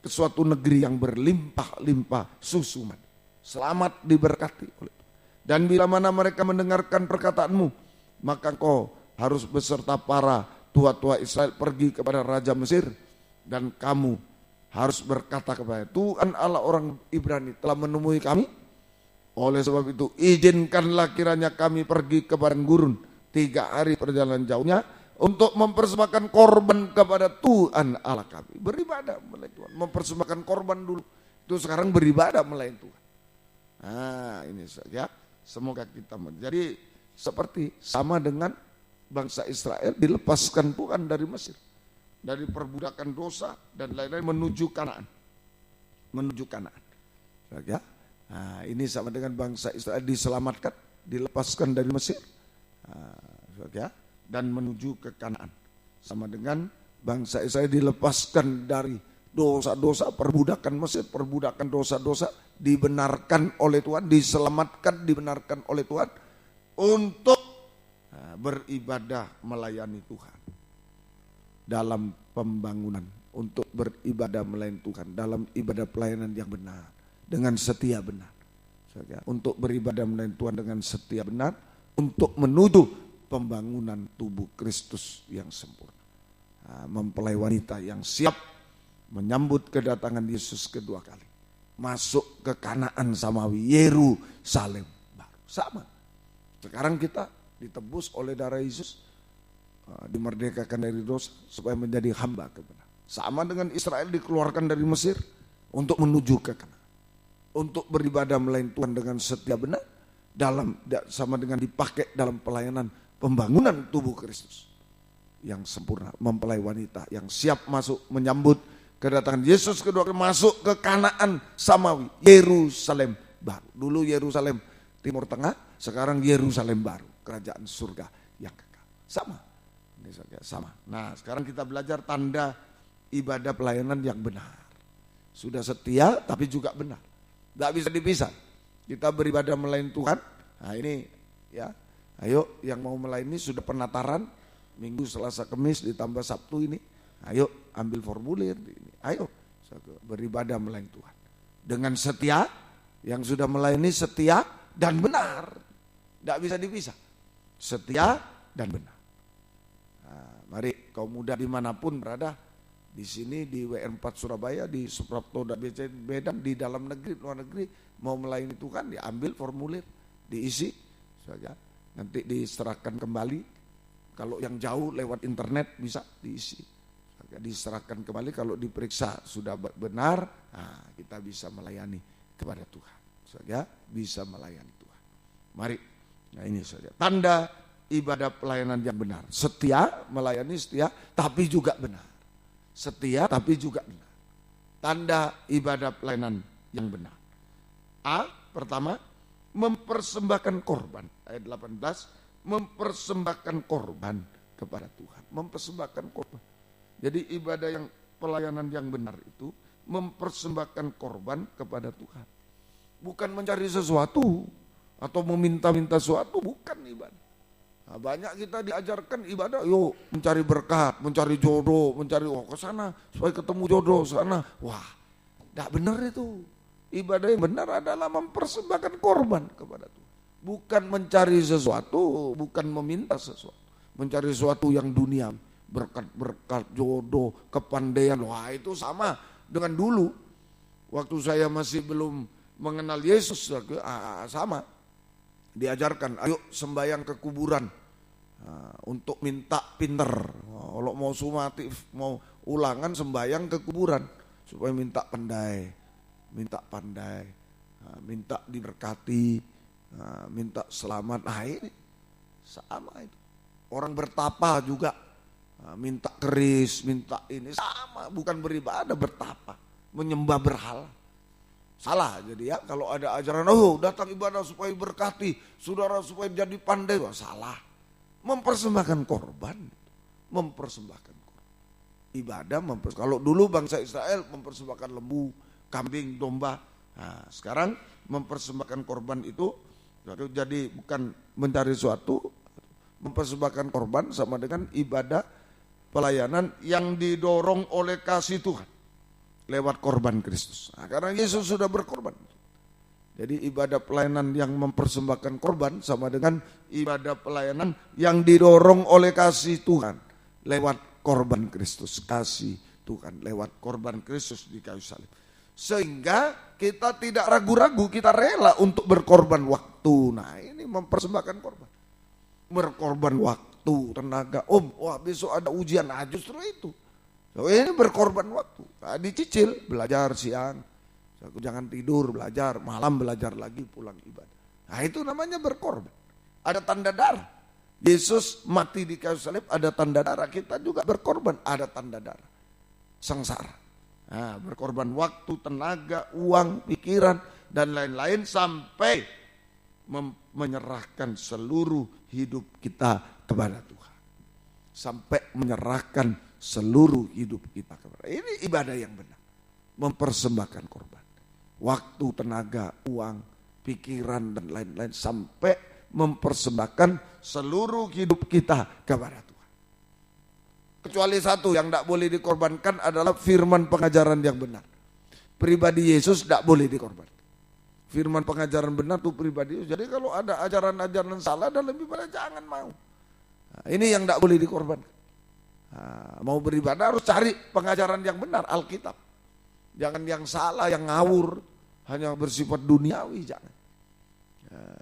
ke suatu negeri yang berlimpah-limpah susu madu. Selamat diberkati oleh Tuhan. Dan bila mana mereka mendengarkan perkataanmu, maka kau harus beserta para tua-tua Israel pergi kepada Raja Mesir, dan kamu harus berkata kepada Tuhan Allah orang Ibrani telah menemui kami. Oleh sebab itu izinkanlah kiranya kami pergi ke padang gurun 3 hari perjalanan jauhnya untuk mempersembahkan korban kepada Tuhan Allah kami. Beribadah melayani Tuhan, mempersembahkan korban dulu. Itu sekarang beribadah melayani Tuhan. Nah, ini saja. Semoga kita menjadi seperti sama dengan bangsa Israel, dilepaskan Tuhan dari Mesir, dari perbudakan dosa dan lain-lain, menuju Kanaan. Menuju Kanaan. Ya. Nah, ini sama dengan bangsa Israel diselamatkan, dilepaskan dari Mesir. Nah, ya, dan menuju ke Kanaan. Sama dengan bangsa Israel dilepaskan dari dosa-dosa, perbudakan Mesir, perbudakan dosa-dosa, dibenarkan oleh Tuhan, diselamatkan, dibenarkan oleh Tuhan untuk beribadah melayani Tuhan. Dalam pembangunan, untuk beribadah melayani Tuhan, dalam ibadah pelayanan yang benar, dengan setia benar. Untuk beribadah melayani Tuhan dengan setia benar, untuk menuju pembangunan tubuh Kristus yang sempurna. Mempelai wanita yang siap menyambut kedatangan Yesus kedua kali. Masuk ke Kanaan Samawi, Yerusalem baru. Sama. Sekarang kita ditebus oleh darah Yesus, dimerdekakan dari dosa supaya menjadi hamba kebenaran. Sama dengan Israel dikeluarkan dari Mesir untuk menuju ke Kanaan. untuk beribadah melayani Tuhan dengan setia benar sama dengan dipakai dalam pelayanan pembangunan tubuh Kristus yang sempurna, mempelai wanita yang siap masuk menyambut kedatangan Yesus kedua kali, masuk ke Kanaan Samawi, Yerusalem baru. Dulu Yerusalem Timur Tengah, sekarang Yerusalem baru, kerajaan surga yang kekal. Sama. Nah, sekarang kita belajar tanda ibadah pelayanan yang benar. Sudah setia tapi juga benar. Tidak bisa dipisah. Kita beribadah melayani Tuhan. Nah ini ya, ayo yang mau melayani sudah penataran Minggu, Selasa, Kamis ditambah Sabtu ini. Ayo ambil formulir ini. Ayo beribadah melayani Tuhan dengan setia. Yang sudah melayani setia dan benar. Tidak bisa dipisah. Setia dan benar. Nah, mari kaum muda dimanapun berada, di sini di WR4 Surabaya, di Suprapto dan BC Medan, di dalam negeri, luar negeri, mau melayani Tuhan, diambil formulir, diisi saja, nanti diserahkan kembali. Kalau yang jauh lewat internet bisa diisi, diserahkan kembali. Kalau diperiksa sudah benar, nah, kita bisa melayani kepada Tuhan, saja bisa melayani Tuhan. Mari, nah ini saja tanda ibadah pelayanan yang benar, setia, melayani setia, tapi juga benar. Setia tapi juga benar. Tanda ibadah pelayanan yang benar. A, pertama, mempersembahkan korban. Ayat 18, mempersembahkan korban kepada Tuhan. Mempersembahkan korban. Jadi ibadah yang pelayanan yang benar itu mempersembahkan korban kepada Tuhan. Bukan mencari sesuatu atau meminta-minta sesuatu, bukan ibadah. Nah, banyak kita diajarkan ibadah, yuk mencari berkat, mencari jodoh, mencari ke sana supaya ketemu jodoh sana. Wah, tidak benar itu. Ibadah yang benar adalah mempersembahkan korban kepada Tuhan. Bukan mencari sesuatu, bukan meminta sesuatu. Mencari sesuatu yang dunia, berkat-berkat, jodoh, kepandaian. Wah, itu sama dengan dulu. Waktu saya masih belum mengenal Yesus, sama. Diajarkan, ayo sembahyang ke kuburan untuk minta pinter. Kalau mau sumatif, mau ulangan sembahyang ke kuburan supaya minta pandai, minta diberkati, minta selamat. Nah ini sama itu. Orang bertapa juga minta keris, minta ini sama, bukan beribadah, bertapa, menyembah berhala. Salah jadi ya, kalau ada ajaran datang ibadah supaya berkati, saudara supaya jadi pandai, wah salah. Mempersembahkan korban, ibadah kalau dulu bangsa Israel mempersembahkan lembu, kambing, domba. Nah, sekarang mempersembahkan korban itu jadi bukan mencari sesuatu, mempersembahkan korban sama dengan ibadah pelayanan yang didorong oleh kasih Tuhan. Lewat korban Kristus. Nah, karena Yesus sudah berkorban. Jadi ibadah pelayanan yang mempersembahkan korban sama dengan ibadah pelayanan yang didorong oleh kasih Tuhan. Lewat korban Kristus. Kasih Tuhan lewat korban Kristus di kayu salib. Sehingga kita tidak ragu-ragu, kita rela untuk berkorban waktu. Nah ini mempersembahkan korban. Berkorban waktu, tenaga. Wah besok ada ujian. Nah justru itu. So, ini berkorban waktu, dicicil, belajar siang, jangan tidur, belajar, malam belajar lagi, pulang ibadah. Nah itu namanya berkorban. Ada tanda darah. Yesus mati di kayu salib, ada tanda darah. Kita juga berkorban, ada tanda darah. Sengsara. Nah, berkorban waktu, tenaga, uang, pikiran, dan lain-lain sampai menyerahkan seluruh hidup kita kepada Tuhan. Sampai menyerahkan seluruh hidup kita kepada. Ini ibadah yang benar. Mempersembahkan korban. Waktu, tenaga, uang, pikiran dan lain-lain sampai mempersembahkan seluruh hidup kita kepada Tuhan. Kecuali satu yang tidak boleh dikorbankan adalah firman pengajaran yang benar. Pribadi Yesus tidak boleh dikorbankan. Firman pengajaran benar itu pribadi Yesus. Jadi kalau ada ajaran-ajaran salah dan lebih pada jangan mau. Nah, ini yang tidak boleh dikorbankan. Nah, mau beribadah harus cari pengajaran yang benar, Alkitab. Jangan yang salah, yang ngawur, hanya bersifat duniawi, jangan.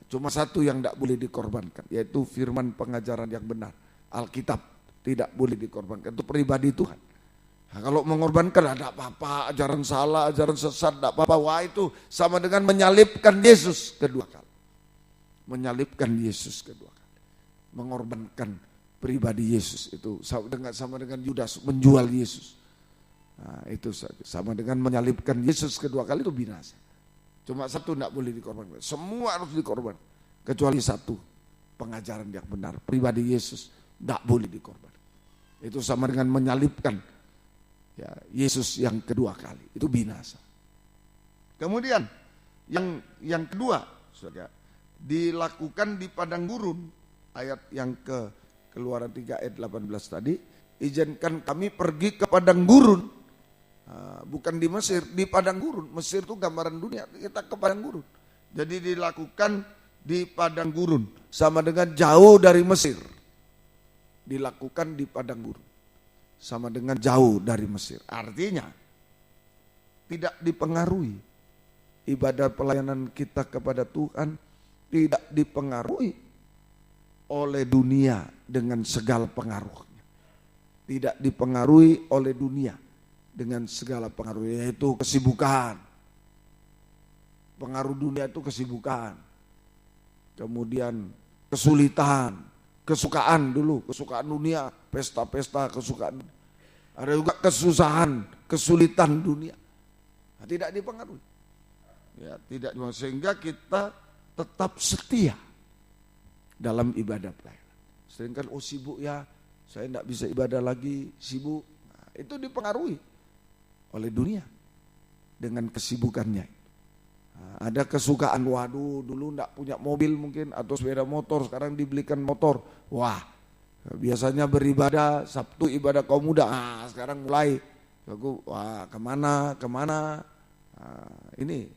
Cuma satu yang tidak boleh dikorbankan, yaitu firman pengajaran yang benar, Alkitab tidak boleh dikorbankan, itu pribadi Tuhan. Nah, kalau mengorbankan ada apa-apa, ajaran salah, ajaran sesat, tidak apa-apa. Wah, itu sama dengan menyalibkan Yesus kedua kali. Menyalibkan Yesus kedua kali. Mengorbankan pribadi Yesus itu sama dengan Yudas menjual Yesus. Nah, itu sama dengan menyalibkan Yesus kedua kali, itu binasa. Cuma satu tidak boleh dikorbankan. Semua harus dikorban. Kecuali satu, pengajaran yang benar. Pribadi Yesus tidak boleh dikorban. Itu sama dengan menyalibkan ya, Yesus yang kedua kali. Itu binasa. Kemudian yang kedua, saudara, dilakukan di padang gurun. Ayat yang Keluaran 3 ayat 18 tadi. Izinkan kami pergi ke padang gurun. Bukan di Mesir, di padang gurun. Mesir itu gambaran dunia, kita ke padang gurun. Jadi dilakukan di padang gurun, sama dengan jauh dari Mesir. Dilakukan di padang gurun, sama dengan jauh dari Mesir. Artinya tidak dipengaruhi ibadah pelayanan kita kepada Tuhan, tidak dipengaruhi oleh dunia dengan segala pengaruhnya. Tidak dipengaruhi oleh dunia dengan segala pengaruh, yaitu kesibukan. Pengaruh dunia itu kesibukan. Kemudian kesulitan, kesukaan dulu, kesukaan dunia, pesta-pesta kesukaan. Ada juga kesusahan, kesulitan dunia. Nah, tidak dipengaruhi. Ya, tidak, sehingga kita tetap setia dalam ibadah pelayanan. Sedangkan sibuk ya, saya tidak bisa ibadah lagi, sibuk. Nah, itu dipengaruhi oleh dunia dengan kesibukannya. Nah, ada kesukaan, waduh dulu enggak punya mobil mungkin atau sepeda motor, sekarang dibelikan motor. Wah, biasanya beribadah Sabtu ibadah kaum muda, sekarang mulai aku kemana. Nah, ini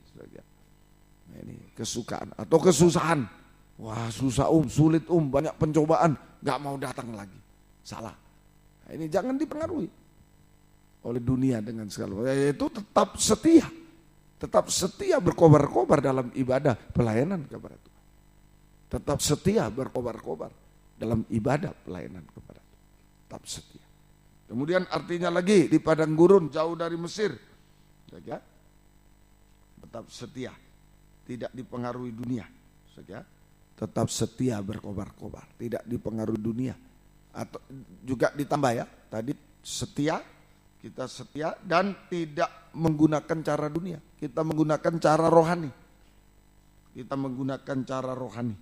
kesukaan atau kesusahan. Wah, susah sulit banyak pencobaan, enggak mau datang lagi. Salah. Nah, ini jangan dipengaruhi oleh dunia dengan segala, yaitu tetap setia berkobar-kobar dalam ibadah pelayanan kepada Tuhan. Tetap setia berkobar-kobar dalam ibadah pelayanan kepada Tuhan. Tetap setia. Kemudian artinya lagi di padang gurun jauh dari Mesir, ya, tetap setia, tidak dipengaruhi dunia, ya, tetap setia berkobar-kobar, tidak dipengaruhi dunia. Atau juga ditambah ya, tadi setia. Kita setia dan tidak menggunakan cara dunia. Kita menggunakan cara rohani. Kita menggunakan cara rohani.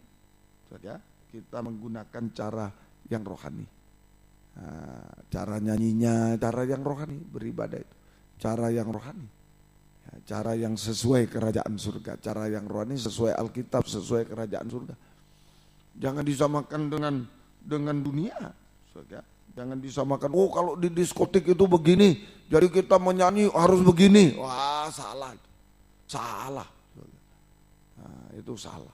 Ya, kita menggunakan cara yang rohani. Nah, cara nyanyinya, cara yang rohani, beribadah itu. Cara yang rohani. Ya, cara yang sesuai kerajaan surga. Cara yang rohani sesuai Alkitab, sesuai kerajaan surga. Jangan disamakan dengan dunia. Ya. Jangan disamakan, kalau di diskotik itu begini, jadi kita menyanyi harus begini. Wah, salah. Salah. Nah, itu salah.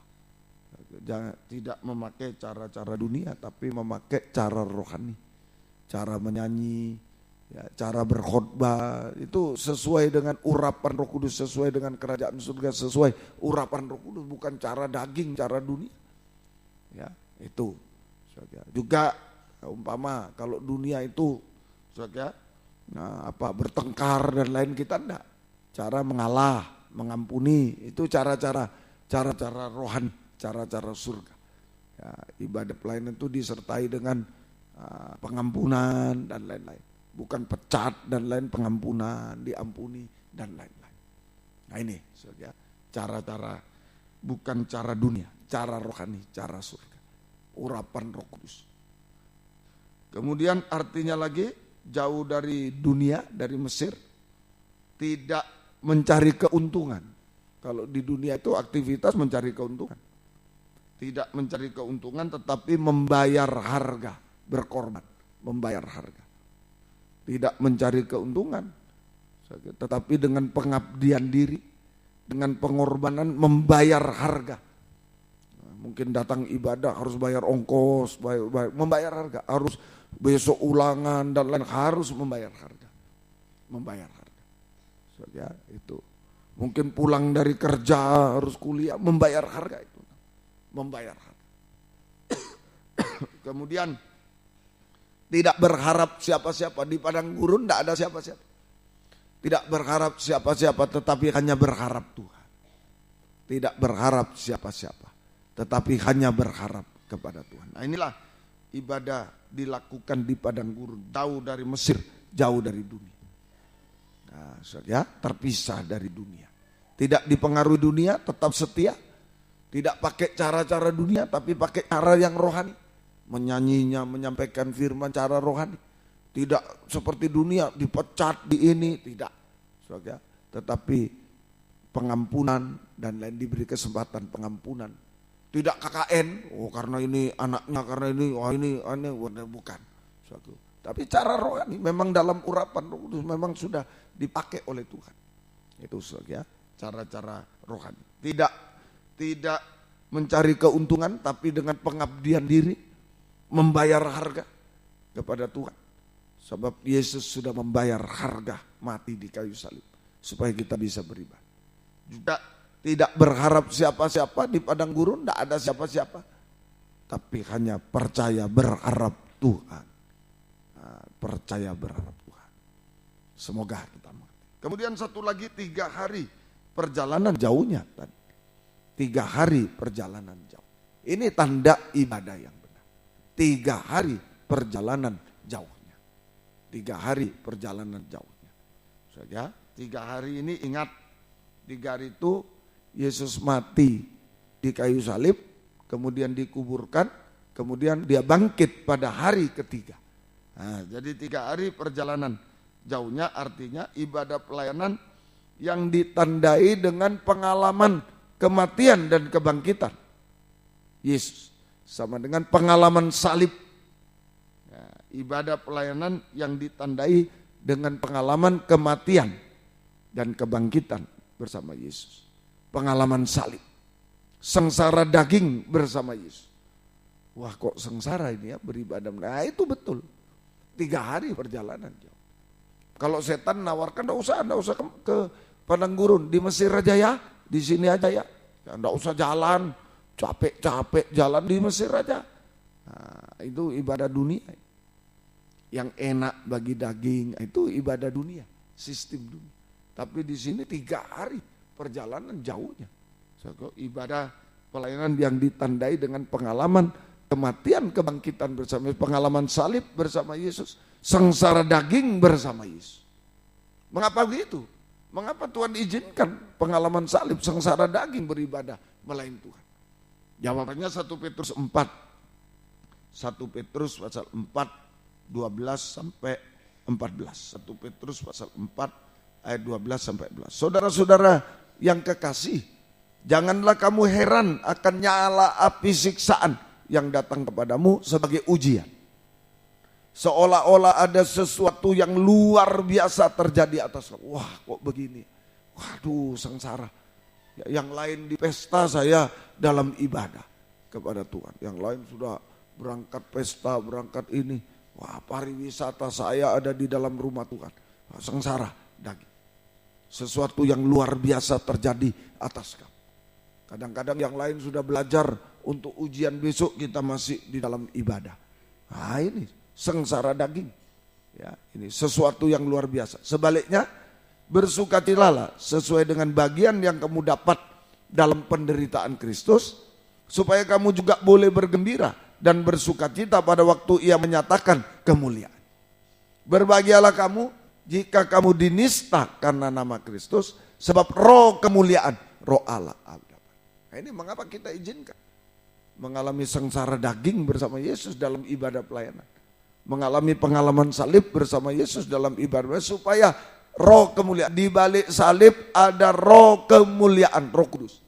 Jangan, tidak memakai cara-cara dunia, tapi memakai cara rohani. Cara menyanyi, ya, cara berkhotbah, itu sesuai dengan urapan Roh Kudus, sesuai dengan kerajaan surga, sesuai urapan Roh Kudus, bukan cara daging, cara dunia. Ya, itu. Juga umpama kalau dunia itu bertengkar dan lain, kita enggak. Cara mengalah, mengampuni, itu cara-cara rohani, cara-cara surga. Ya, ibadah pelayanan itu disertai dengan pengampunan dan lain-lain. Bukan pecat dan lain, pengampunan, diampuni dan lain-lain. Nah ini cara-cara, bukan cara dunia, cara rohani, cara surga. Urapan Roh Kudus. Kemudian artinya lagi jauh dari dunia, dari Mesir, tidak mencari keuntungan. Kalau di dunia itu aktivitas mencari keuntungan. Tidak mencari keuntungan tetapi membayar harga, berkorban, membayar harga. Tidak mencari keuntungan tetapi dengan pengabdian diri, dengan pengorbanan membayar harga. Mungkin datang ibadah harus bayar ongkos, membayar harga, harus besok ulangan dan lain, harus membayar harga. Membayar harga. Ya, itu. Mungkin pulang dari kerja harus kuliah, membayar harga itu. Membayar harga. Kemudian Tidak berharap siapa-siapa. Di padang gurun tidak ada siapa-siapa. Tidak berharap siapa-siapa, tetapi hanya berharap Tuhan. Tidak berharap siapa-siapa, tetapi hanya berharap kepada Tuhan. Nah, inilah ibadah dilakukan di padang gurun, jauh dari Mesir, jauh dari dunia. Nah, ya, terpisah dari dunia. Tidak dipengaruhi dunia, tetap setia. Tidak pakai cara-cara dunia, tapi pakai cara yang rohani. Menyanyinya, menyampaikan firman cara rohani. Tidak seperti dunia, dipecat di ini, tidak. Ya, tetapi pengampunan dan lain, diberi kesempatan pengampunan. Tidak KKN, oh karena ini anaknya, karena ini, wah ini, bukan. Tapi cara rohani memang dalam urapan Roh Kudus memang sudah dipakai oleh Tuhan. Itu ya, cara-cara rohani. Tidak mencari keuntungan, tapi dengan pengabdian diri, membayar harga kepada Tuhan. Sebab Yesus sudah membayar harga mati di kayu salib supaya kita bisa beribadah. Juga tidak berharap siapa-siapa di padang gurun, tidak ada siapa-siapa. Tapi hanya percaya berharap Tuhan. Nah, percaya berharap Tuhan. Semoga kita mengerti. Kemudian satu lagi, 3 hari perjalanan jauhnya. 3 hari perjalanan jauh. Ini tanda ibadah yang benar. 3 hari perjalanan jauhnya. 3 hari perjalanan jauhnya. Saja, 3 hari ini ingat, 3 hari itu Yesus mati di kayu salib, kemudian dikuburkan, kemudian dia bangkit pada hari ketiga. Nah, jadi 3 hari perjalanan jauhnya artinya ibadah pelayanan yang ditandai dengan pengalaman kematian dan kebangkitan Yesus. Sama dengan pengalaman salib. Ya, ibadah pelayanan yang ditandai dengan pengalaman kematian dan kebangkitan bersama Yesus. Pengalaman salib, sengsara daging bersama Yesus. Wah, kok sengsara ini ya beribadah. Nah, itu betul. 3 hari perjalanan jauh. Kalau setan nawarkan, enggak usah ke padang gurun, di Mesir aja ya, di sini aja ya. Enggak usah jalan, capek-capek jalan di Mesir aja. Nah, itu ibadah dunia. Yang enak bagi daging, itu ibadah dunia, sistem dunia. Tapi di sini 3 hari perjalanan jauhnya. So, ibadah pelayanan yang ditandai dengan pengalaman kematian, kebangkitan bersama, pengalaman salib bersama Yesus, sengsara daging bersama Yesus. Mengapa begitu? Mengapa Tuhan izinkan pengalaman salib, sengsara daging beribadah melayani Tuhan? Jawabannya 1 Petrus 4. 1 Petrus pasal 4, 12 sampai 14. 1 Petrus pasal 4 ayat 12 sampai 14. Saudara-saudara yang kekasih, janganlah kamu heran akan nyala api siksaan yang datang kepadamu sebagai ujian. Seolah-olah ada sesuatu yang luar biasa terjadi atas kamu. Wah, kok begini? Waduh, sengsara. Yang lain di pesta, saya dalam ibadah kepada Tuhan. Yang lain sudah berangkat pesta, berangkat ini. Wah, pariwisata, saya ada di dalam rumah Tuhan. Wah, sengsara daging. Sesuatu yang luar biasa terjadi atas kamu. Kadang-kadang yang lain sudah belajar untuk ujian besok, kita masih di dalam ibadah. Nah, ini sengsara daging. Ya, ini sesuatu yang luar biasa. Sebaliknya, bersukacitalah sesuai dengan bagian yang kamu dapat dalam penderitaan Kristus, supaya kamu juga boleh bergembira dan bersukacita pada waktu Ia menyatakan kemuliaan. Berbahagialah kamu jika kamu dinista karena nama Kristus, sebab roh kemuliaan, roh Allah ada. Nah, ini mengapa kita izinkan mengalami sengsara daging bersama Yesus dalam ibadah pelayanan, mengalami pengalaman salib bersama Yesus dalam ibadah, supaya roh kemuliaan, di balik salib ada roh kemuliaan, Roh Kudus.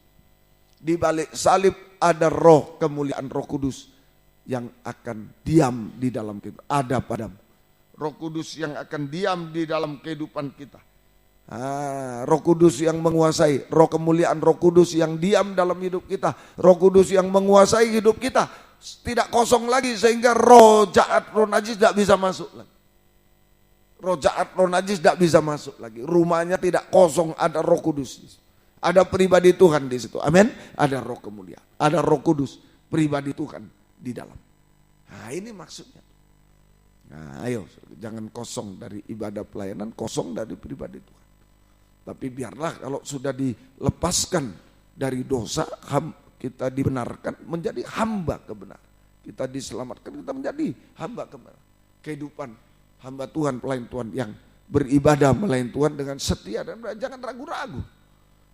Di balik salib ada roh kemuliaan, Roh Kudus yang akan diam di dalam kita, ada padamu. Roh Kudus yang akan diam di dalam kehidupan kita. Roh Kudus yang menguasai, roh kemuliaan Roh Kudus yang diam dalam hidup kita, Roh Kudus yang menguasai hidup kita, tidak kosong lagi sehingga roh jahat, roh najis tidak bisa masuk lagi. Roh jahat, roh najis tidak bisa masuk lagi. Rumahnya tidak kosong, ada Roh Kudus. Ada pribadi Tuhan di situ. Amin. Ada roh kemuliaan, ada Roh Kudus, pribadi Tuhan di dalam. Nah, ini maksudnya. Nah, ayo jangan kosong dari ibadah pelayanan, kosong dari pribadi Tuhan. Tapi biarlah kalau sudah dilepaskan dari dosa, kita dibenarkan menjadi hamba kebenaran. Kita diselamatkan, kita menjadi hamba kebenaran. Kehidupan hamba Tuhan, pelayan Tuhan yang beribadah melayani Tuhan dengan setia dan jangan ragu-ragu.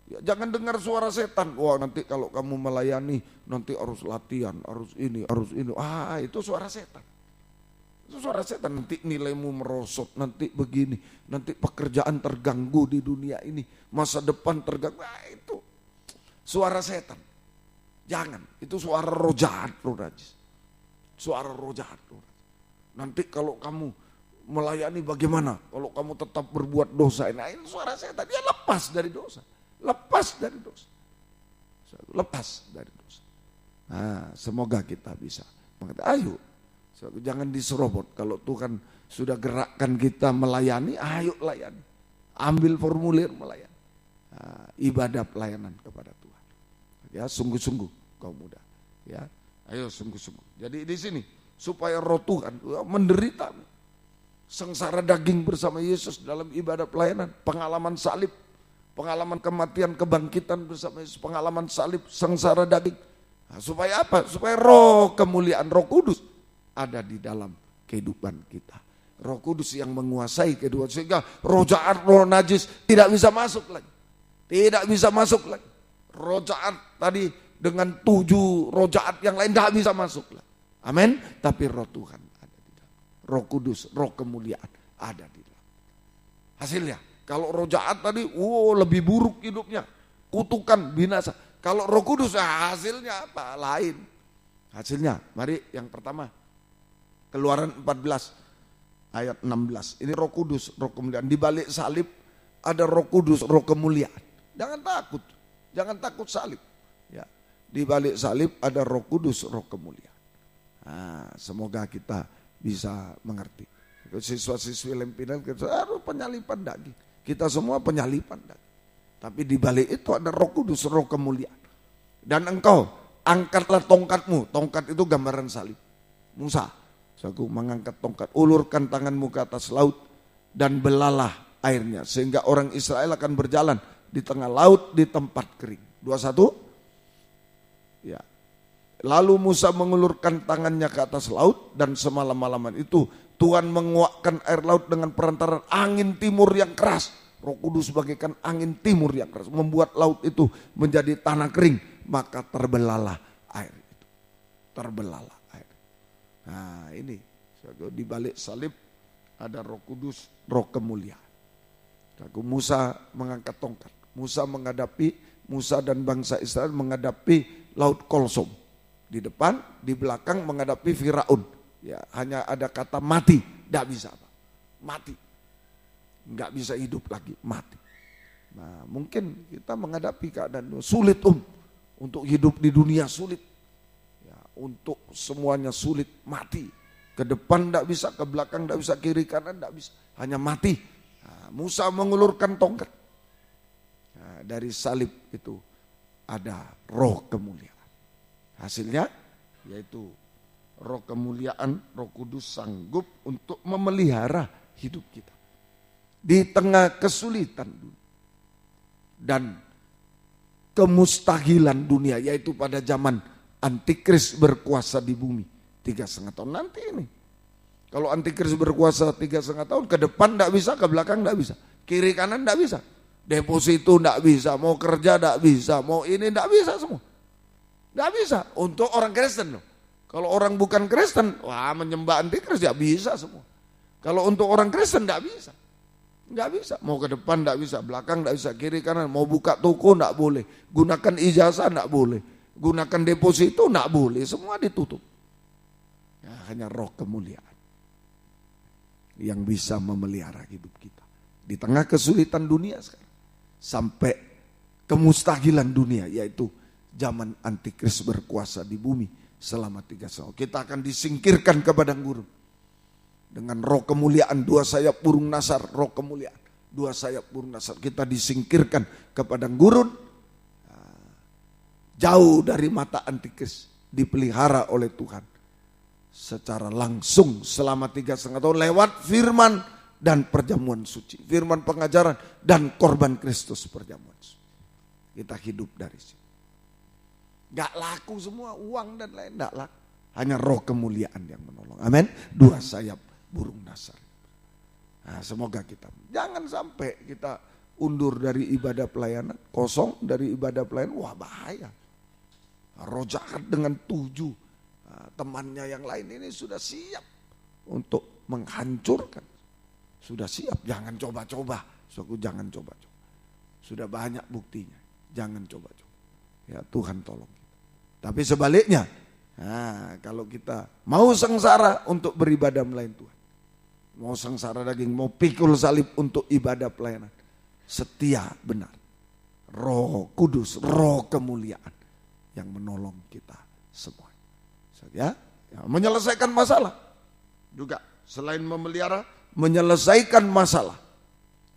Ya, jangan dengar suara setan. Wah, nanti kalau kamu melayani nanti harus latihan, harus ini. Itu suara setan. Itu suara setan, nanti nilaimu merosot, nanti begini, nanti pekerjaan terganggu di dunia ini, masa depan terganggu. Itu suara setan. Jangan, itu suara roh jahat, roh najis. Suara roh jahat. Nanti kalau kamu melayani bagaimana? Kalau kamu tetap berbuat dosa, nah ini suara setan. Dia lepas dari dosa. Lepas dari dosa. Lepas dari dosa. Nah, semoga kita bisa mengerti. Ayo, jangan diserobot. Kalau Tuhan sudah gerakkan kita melayani, ayo layani. Ambil formulir melayani. Nah, ibadah pelayanan kepada Tuhan. Ya, sungguh-sungguh kaum muda. Ya, ayo sungguh-sungguh. Jadi di sini supaya roh Tuhan menderita, sengsara daging bersama Yesus dalam ibadah pelayanan, pengalaman salib, pengalaman kematian, kebangkitan bersama Yesus, pengalaman salib, sengsara daging. Nah, supaya apa? Supaya roh kemuliaan, Roh Kudus ada di dalam kehidupan kita. Roh Kudus yang menguasai kehidupan, sehingga roh jahat, roh najis tidak bisa masuk lagi. Tidak bisa masuk lagi. Roh jahat tadi dengan 7 roh jahat yang lain tidak bisa masuk lagi. Amin. Tapi roh Tuhan ada di dalam. Roh Kudus, roh kemuliaan ada di dalam. Hasilnya, kalau roh jahat tadi, lebih buruk hidupnya, kutukan, binasa. Kalau Roh Kudus, hasilnya apa? Lain. Hasilnya, mari yang pertama, Keluaran 14 ayat 16. Ini Roh Kudus, roh kemuliaan. Di balik salib ada Roh Kudus, roh kemuliaan. Jangan takut salib. Ya, di balik salib ada Roh Kudus, roh kemuliaan. Nah, semoga kita bisa mengerti. Siswa-siswi Lempinan kita harus penyalipan daging. Kita semua penyalipan daging. Tapi di balik itu ada Roh Kudus, roh kemuliaan. Dan engkau angkatlah tongkatmu. Tongkat itu gambaran salib. Musa, aku mengangkat tongkat, ulurkan tanganmu ke atas laut dan belalah airnya, sehingga orang Israel akan berjalan di tengah laut di tempat kering. 21. Ya. Lalu Musa mengulurkan tangannya ke atas laut, dan semalam-malaman itu Tuhan menguakkan air laut dengan perantaran angin timur yang keras. Roh Kudus bagaikan angin timur yang keras, membuat laut itu menjadi tanah kering, maka terbelalah air itu. Terbelalah air. Nah, ini di balik salib ada Roh Kudus, roh kemuliaan. Musa mengangkat tongkat. Musa dan bangsa Israel menghadapi laut Kolsom. Di depan, di belakang menghadapi Firaun. Ya, hanya ada kata mati, tidak bisa apa. Mati. Enggak bisa hidup lagi, mati. Nah, mungkin kita menghadapi keadaan sulit untuk hidup di dunia sulit. Ya, untuk semuanya sulit, mati. Ke depan enggak bisa, ke belakang enggak bisa, kiri kanan enggak bisa, hanya mati. Nah, Musa mengulurkan tongkat. Nah, dari salib itu ada roh kemuliaan. Hasilnya yaitu roh kemuliaan, Roh Kudus sanggup untuk memelihara hidup kita di tengah kesulitan dan kemustahilan dunia, yaitu pada zaman Antikris berkuasa di bumi 3,5 tahun nanti ini. Kalau Antikris berkuasa 3,5 tahun, ke depan tidak bisa, ke belakang tidak bisa, kiri kanan tidak bisa, deposito tidak bisa, mau kerja tidak bisa, mau ini tidak bisa, semua tidak bisa untuk orang Kristen loh. Kalau orang bukan Kristen, menyembah Antikris ya bisa semua. Kalau untuk orang Kristen tidak bisa. Enggak bisa, mau ke depan enggak bisa, belakang enggak bisa, kiri kanan, mau buka toko enggak boleh, gunakan ijazah enggak boleh, gunakan deposito enggak boleh, semua ditutup. Ya, hanya roh kemuliaan yang bisa memelihara hidup kita di tengah kesulitan dunia sekarang, sampai kemustahilan dunia, yaitu zaman Antikris berkuasa di bumi selama 3 tahun. Kita akan disingkirkan ke padang gurun. Dengan roh kemuliaan, 2 sayap burung nasar, roh kemuliaan, 2 sayap burung nasar, kita disingkirkan ke padang gurun, jauh dari mata Antikris, dipelihara oleh Tuhan secara langsung selama 3,5 tahun lewat firman dan perjamuan suci. Firman pengajaran dan korban Kristus perjamuan suci. Kita hidup dari situ. Gak laku semua, uang dan lain gak laku. Hanya roh kemuliaan yang menolong. Amin. 2 sayap burung nasar. Nah, semoga kita jangan sampai kita undur dari ibadah pelayanan, kosong dari ibadah pelayanan. Wah, bahaya. Roh jahat dengan 7 temannya yang lain ini sudah siap untuk menghancurkan. Sudah siap, jangan coba-coba. Suku jangan coba-coba. Sudah banyak buktinya, jangan coba-coba. Ya Tuhan tolong kita. Tapi sebaliknya, kalau kita mau sengsara untuk beribadah melayan Tuhan, mau sengsara daging, mau pikul salib untuk ibadah pelayanan, setia benar, Roh Kudus, roh kemuliaan yang menolong kita semua. Ya, menyelesaikan masalah juga selain memelihara, menyelesaikan masalah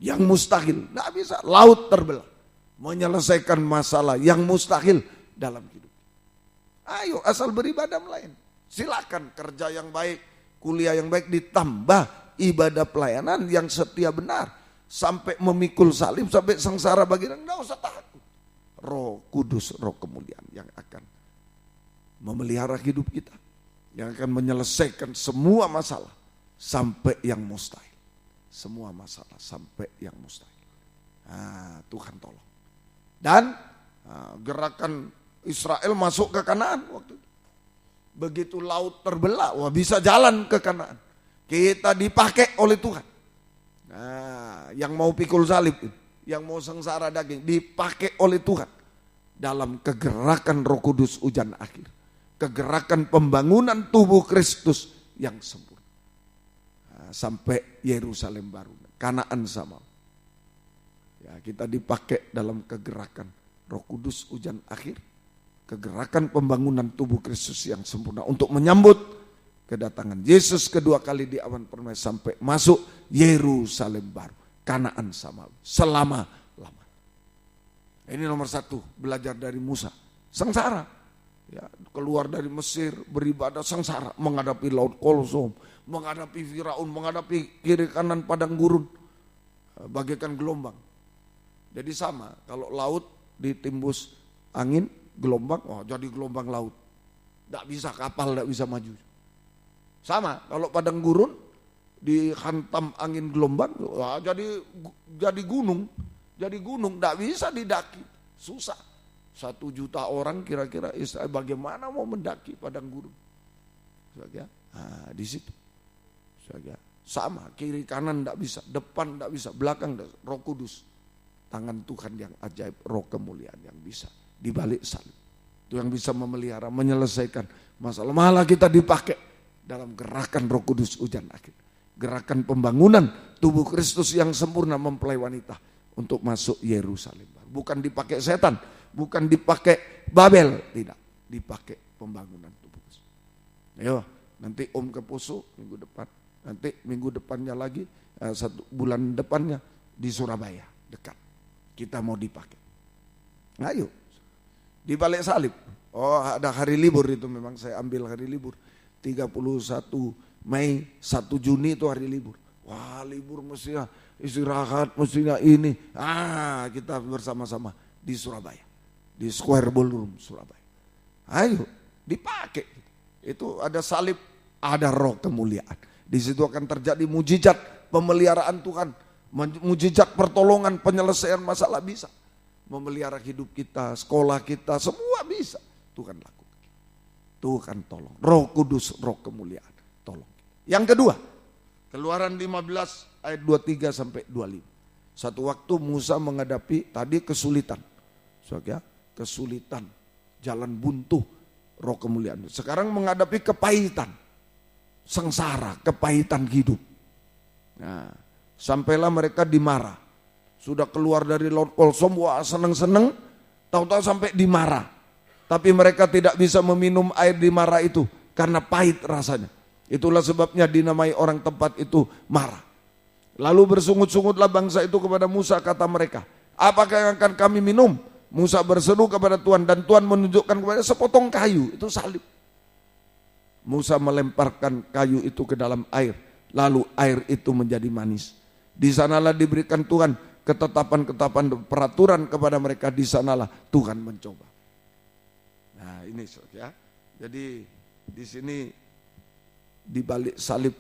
yang mustahil, nggak bisa, laut terbelah, menyelesaikan masalah yang mustahil dalam hidup. Ayo asal beribadah melayan, silakan kerja yang baik, kuliah yang baik, ditambah ibadah pelayanan yang setia benar, sampai memikul salib, sampai sengsara bagian, nggak usah takut. Roh Kudus, roh kemuliaan yang akan memelihara hidup kita, yang akan menyelesaikan semua masalah sampai yang mustahil. Semua masalah sampai yang mustahil. Tuhan tolong. Dan gerakan Israel masuk ke Kanaan waktu itu. Begitu laut terbelah, wah bisa jalan ke Kanaan. Kita dipakai oleh Tuhan. Yang mau pikul salib, yang mau sengsara daging, dipakai oleh Tuhan dalam kegerakan Roh Kudus hujan akhir. Kegerakan pembangunan tubuh Kristus yang sempurna. Sampai Yerusalem baru, Kanaan sama. Ya, kita dipakai dalam kegerakan Roh Kudus hujan akhir, kegerakan pembangunan tubuh Kristus yang sempurna untuk menyambut kedatangan Yesus kedua kali di awan permai sampai masuk Yerusalem baru, Kanaan samawi, selama-lama. Ini nomor 1, belajar dari Musa, sengsara. Ya, keluar dari Mesir, beribadah sengsara, menghadapi laut Kolsom, menghadapi Firaun, menghadapi kiri kanan padang gurun, bagaikan gelombang. Jadi sama, kalau laut ditimbus angin, gelombang, jadi gelombang laut. Tidak bisa kapal, tidak bisa maju. Sama, kalau padang gurun dihantam angin gelombang, jadi gunung, tidak bisa didaki, susah. 1 juta orang kira-kira Israel bagaimana mau mendaki padang gurun? Di situ. Sama, kiri kanan tidak bisa, depan tidak bisa, belakang tidak. Roh Kudus, tangan Tuhan yang ajaib, roh kemuliaan yang bisa di balik salib. Itu yang bisa memelihara, menyelesaikan masalah. Malah kita dipakai dalam gerakan Roh Kudus hujan akhir. Gerakan pembangunan tubuh Kristus yang sempurna mempelai wanita untuk masuk Yerusalem. Bukan dipakai setan, bukan dipakai Babel, tidak, dipakai pembangunan tubuh Kristus. Ayo, nanti Om ke Poso minggu depan, nanti minggu depannya lagi, 1 bulan depannya di Surabaya, dekat. Kita mau dipakai. Ayo, di balik salib. Ada hari libur itu, memang saya ambil hari libur. 31 Mei, 1 Juni itu hari libur. Wah, libur mestinya istirahat, mestinya ini. Kita bersama-sama di Surabaya, di Square Ballroom Surabaya. Ayo, dipakai. Itu ada salib, ada roh kemuliaan. Di situ akan terjadi mujizat pemeliharaan Tuhan, mujizat pertolongan, penyelesaian masalah bisa. Memelihara hidup kita, sekolah kita, semua bisa. Tuhan lakukan. Tuhan tolong. Roh Kudus, roh kemuliaan, tolong. Yang kedua, Keluaran 15 ayat 23 sampai 25. Satu waktu Musa menghadapi tadi kesulitan. Kesulitan, jalan buntu, roh kemuliaan. Sekarang menghadapi kepahitan, sengsara, kepahitan hidup. Sampailah mereka dimarah. Sudah keluar dari laut Kolsom, wah seneng-seneng, tahu-tahu sampai dimarah. Tapi mereka tidak bisa meminum air di marah itu karena pahit rasanya. Itulah sebabnya dinamai orang tempat itu marah. Lalu bersungut-sungutlah bangsa itu kepada Musa, kata mereka, apakah yang akan kami minum? Musa berseru kepada Tuhan dan Tuhan menunjukkan kepada sepotong kayu, itu salib. Musa melemparkan kayu itu ke dalam air, lalu air itu menjadi manis. Di sanalah diberikan Tuhan ketetapan-ketetapan peraturan kepada mereka, di sanalah Tuhan mencoba. Nah ini ya. Jadi di sini di balik salib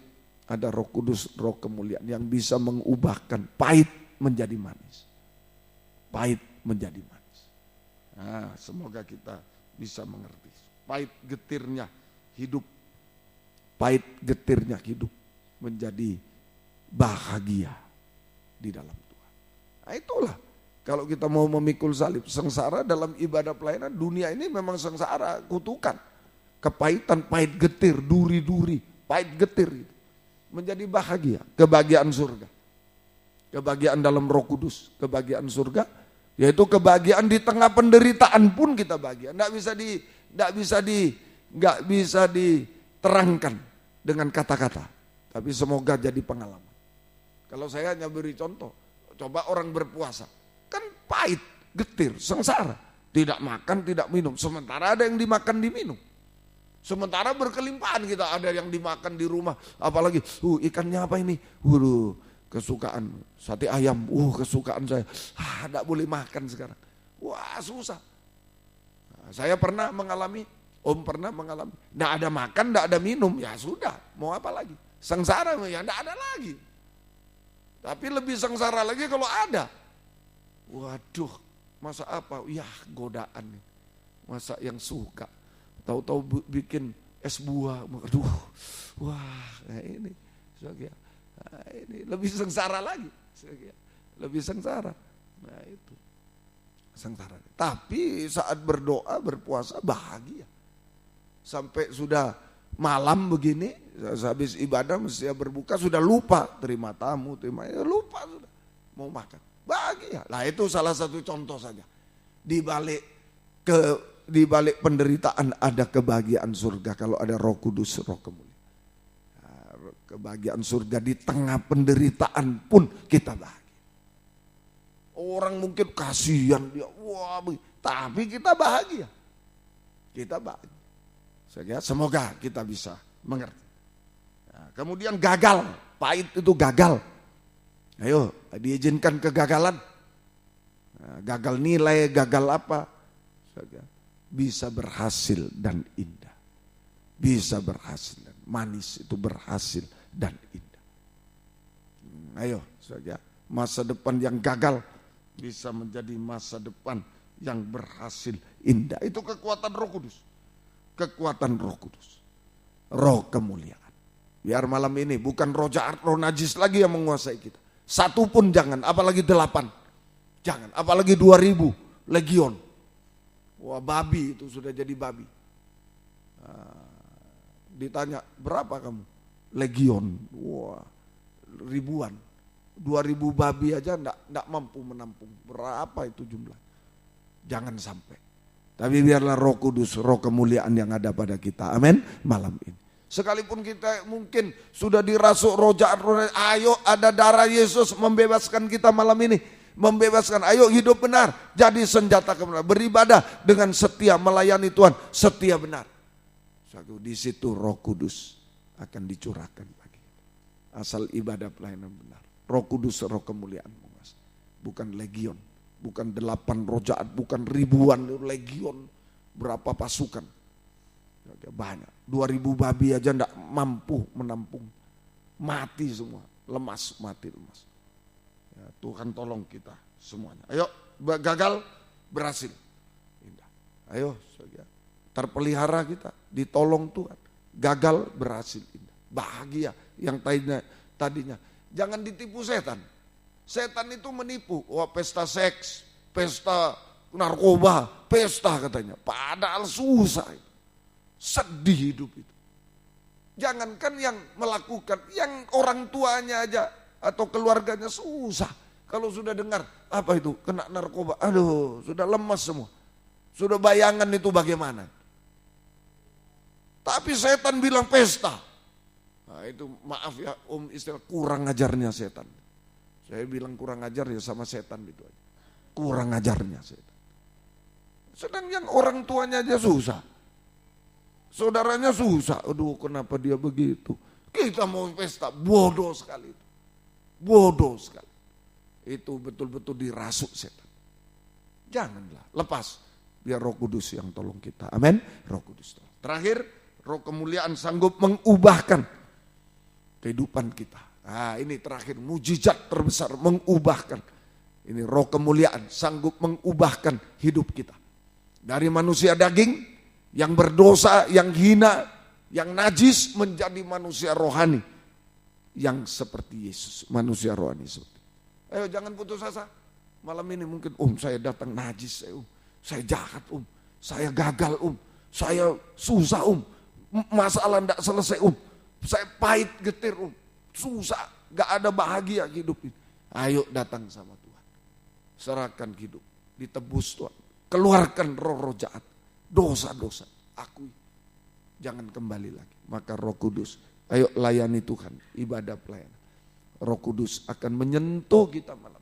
ada Roh Kudus, Roh kemuliaan yang bisa mengubahkan pahit menjadi manis. Pahit menjadi manis. Nah, semoga kita bisa mengerti. Pahit getirnya hidup. Pahit getirnya hidup menjadi bahagia di dalam Tuhan. Nah itulah, kalau kita mau memikul salib, sengsara dalam ibadah pelayanan, dunia ini memang sengsara, kutukan. Kepahitan, pahit getir, duri-duri, pahit getir itu. Menjadi bahagia, kebahagiaan surga. Kebahagiaan dalam Roh Kudus, kebahagiaan surga, yaitu kebahagiaan di tengah penderitaan pun kita bahagia. Nggak bisa diterangkan dengan kata-kata, tapi semoga jadi pengalaman. Kalau saya hanya beri contoh, coba orang berpuasa, kan pahit, getir, sengsara, tidak makan, tidak minum, sementara ada yang dimakan, diminum. Sementara berkelimpahan kita, ada yang dimakan di rumah, apalagi ikannya apa ini, kesukaan sate ayam, kesukaan saya, tidak boleh makan sekarang, wah susah. Nah, saya pernah mengalami, Om pernah mengalami, tidak ada makan, tidak ada minum, ya sudah, mau apa lagi, sengsara ya tidak ada lagi. Tapi lebih sengsara lagi kalau ada, waduh, masa apa, ya godaan, masa yang suka. Tahu-tahu bikin es buah, aduh, wah, ini lebih sengsara lagi, lebih sengsara. Nah itu sengsara. Tapi saat berdoa, berpuasa bahagia. Sampai sudah malam begini, habis ibadah mesti berbuka, sudah lupa terima tamu, lupa sudah mau makan, bahagia. Nah itu salah satu contoh saja. Di balik penderitaan ada kebahagiaan surga kalau ada Roh Kudus, Roh kemuliaan. Nah, kebahagiaan surga di tengah penderitaan pun kita bahagia. Orang mungkin kasihan dia, tapi kita bahagia. Kita bahagia. Semoga kita bisa mengerti. Nah, kemudian gagal, pahit itu gagal. Ayo diizinkan kegagalan. Nah, gagal nilai, gagal apa? Bisa berhasil dan indah. Bisa berhasil dan manis, itu berhasil dan indah. Ayo saja, masa depan yang gagal bisa menjadi masa depan yang berhasil indah. Itu kekuatan Roh Kudus. Kekuatan Roh Kudus. Roh kemuliaan. Biar malam ini bukan roh jahat, roh najis lagi yang menguasai kita. Satu pun jangan, apalagi 8. Jangan, apalagi 2000 legion. Wah babi itu sudah jadi babi. Ditanya berapa kamu? Legion. Wah ribuan. 2000 babi aja enggak mampu menampung. Berapa itu jumlah? Jangan sampai. Tapi biarlah Roh Kudus, Roh kemuliaan yang ada pada kita. Amin. Malam ini. Sekalipun kita mungkin sudah dirasuk roh jahat, ayo ada darah Yesus membebaskan kita malam ini. Membebaskan, ayo hidup benar, jadi senjata kebenaran, beribadah dengan setia, melayani Tuhan, setia benar. Di situ Roh Kudus akan dicurahkan bagi kita. Asal ibadah pelayanan benar. Roh Kudus, Roh kemuliaan, bukan legion, bukan 8 roh jahat, bukan ribuan legion, berapa pasukan, banyak. 2000 babi aja enggak mampu menampung, mati semua, lemas, mati lemas. Ya, Tuhan tolong kita semuanya. Ayo gagal berhasil. Indah. Ayo terpelihara kita, ditolong Tuhan. Gagal berhasil indah. Bahagia yang tadinya. Jangan ditipu setan. Setan itu menipu. Wah pesta seks, pesta narkoba, pesta katanya. Padahal susah. Sedih hidup itu. Jangankan yang melakukan, yang orang tuanya aja atau keluarganya susah. Kalau sudah dengar apa itu kena narkoba, aduh sudah lemas semua. Sudah bayangan itu bagaimana. Tapi setan bilang pesta. Nah itu maaf ya Om, istilah kurang ajarnya setan. Saya bilang kurang ajar ya sama setan itu aja. Kurang ajarnya setan. Sedang yang orang tuanya aja susah. Saudaranya susah, aduh kenapa dia begitu. Kita mau pesta, bodoh sekali. Bodoh sekali. Itu betul-betul dirasuk setan. Janganlah, lepas. Biar Roh Kudus yang tolong kita. Amin. Roh Kudus tolong. Terakhir, Roh kemuliaan sanggup mengubahkan kehidupan kita. Nah ini terakhir, mujizat terbesar mengubahkan. Ini Roh kemuliaan sanggup mengubahkan hidup kita. Dari manusia daging yang berdosa, yang hina, yang najis menjadi manusia rohani. Yang seperti Yesus, manusia rohani seperti. Ayo jangan putus asa. Malam ini mungkin saya datang najis, saya jahat saya gagal saya susah masalah tidak selesai saya pahit getir susah, gak ada bahagia hidup ini. Ayo datang sama Tuhan, serahkan hidup, ditebus Tuhan, keluarkan roh-roh jahat, dosa-dosa, akui, jangan kembali lagi. Maka Roh Kudus, ayo layani Tuhan, ibadah pelayanan. Roh Kudus akan menyentuh kita malam.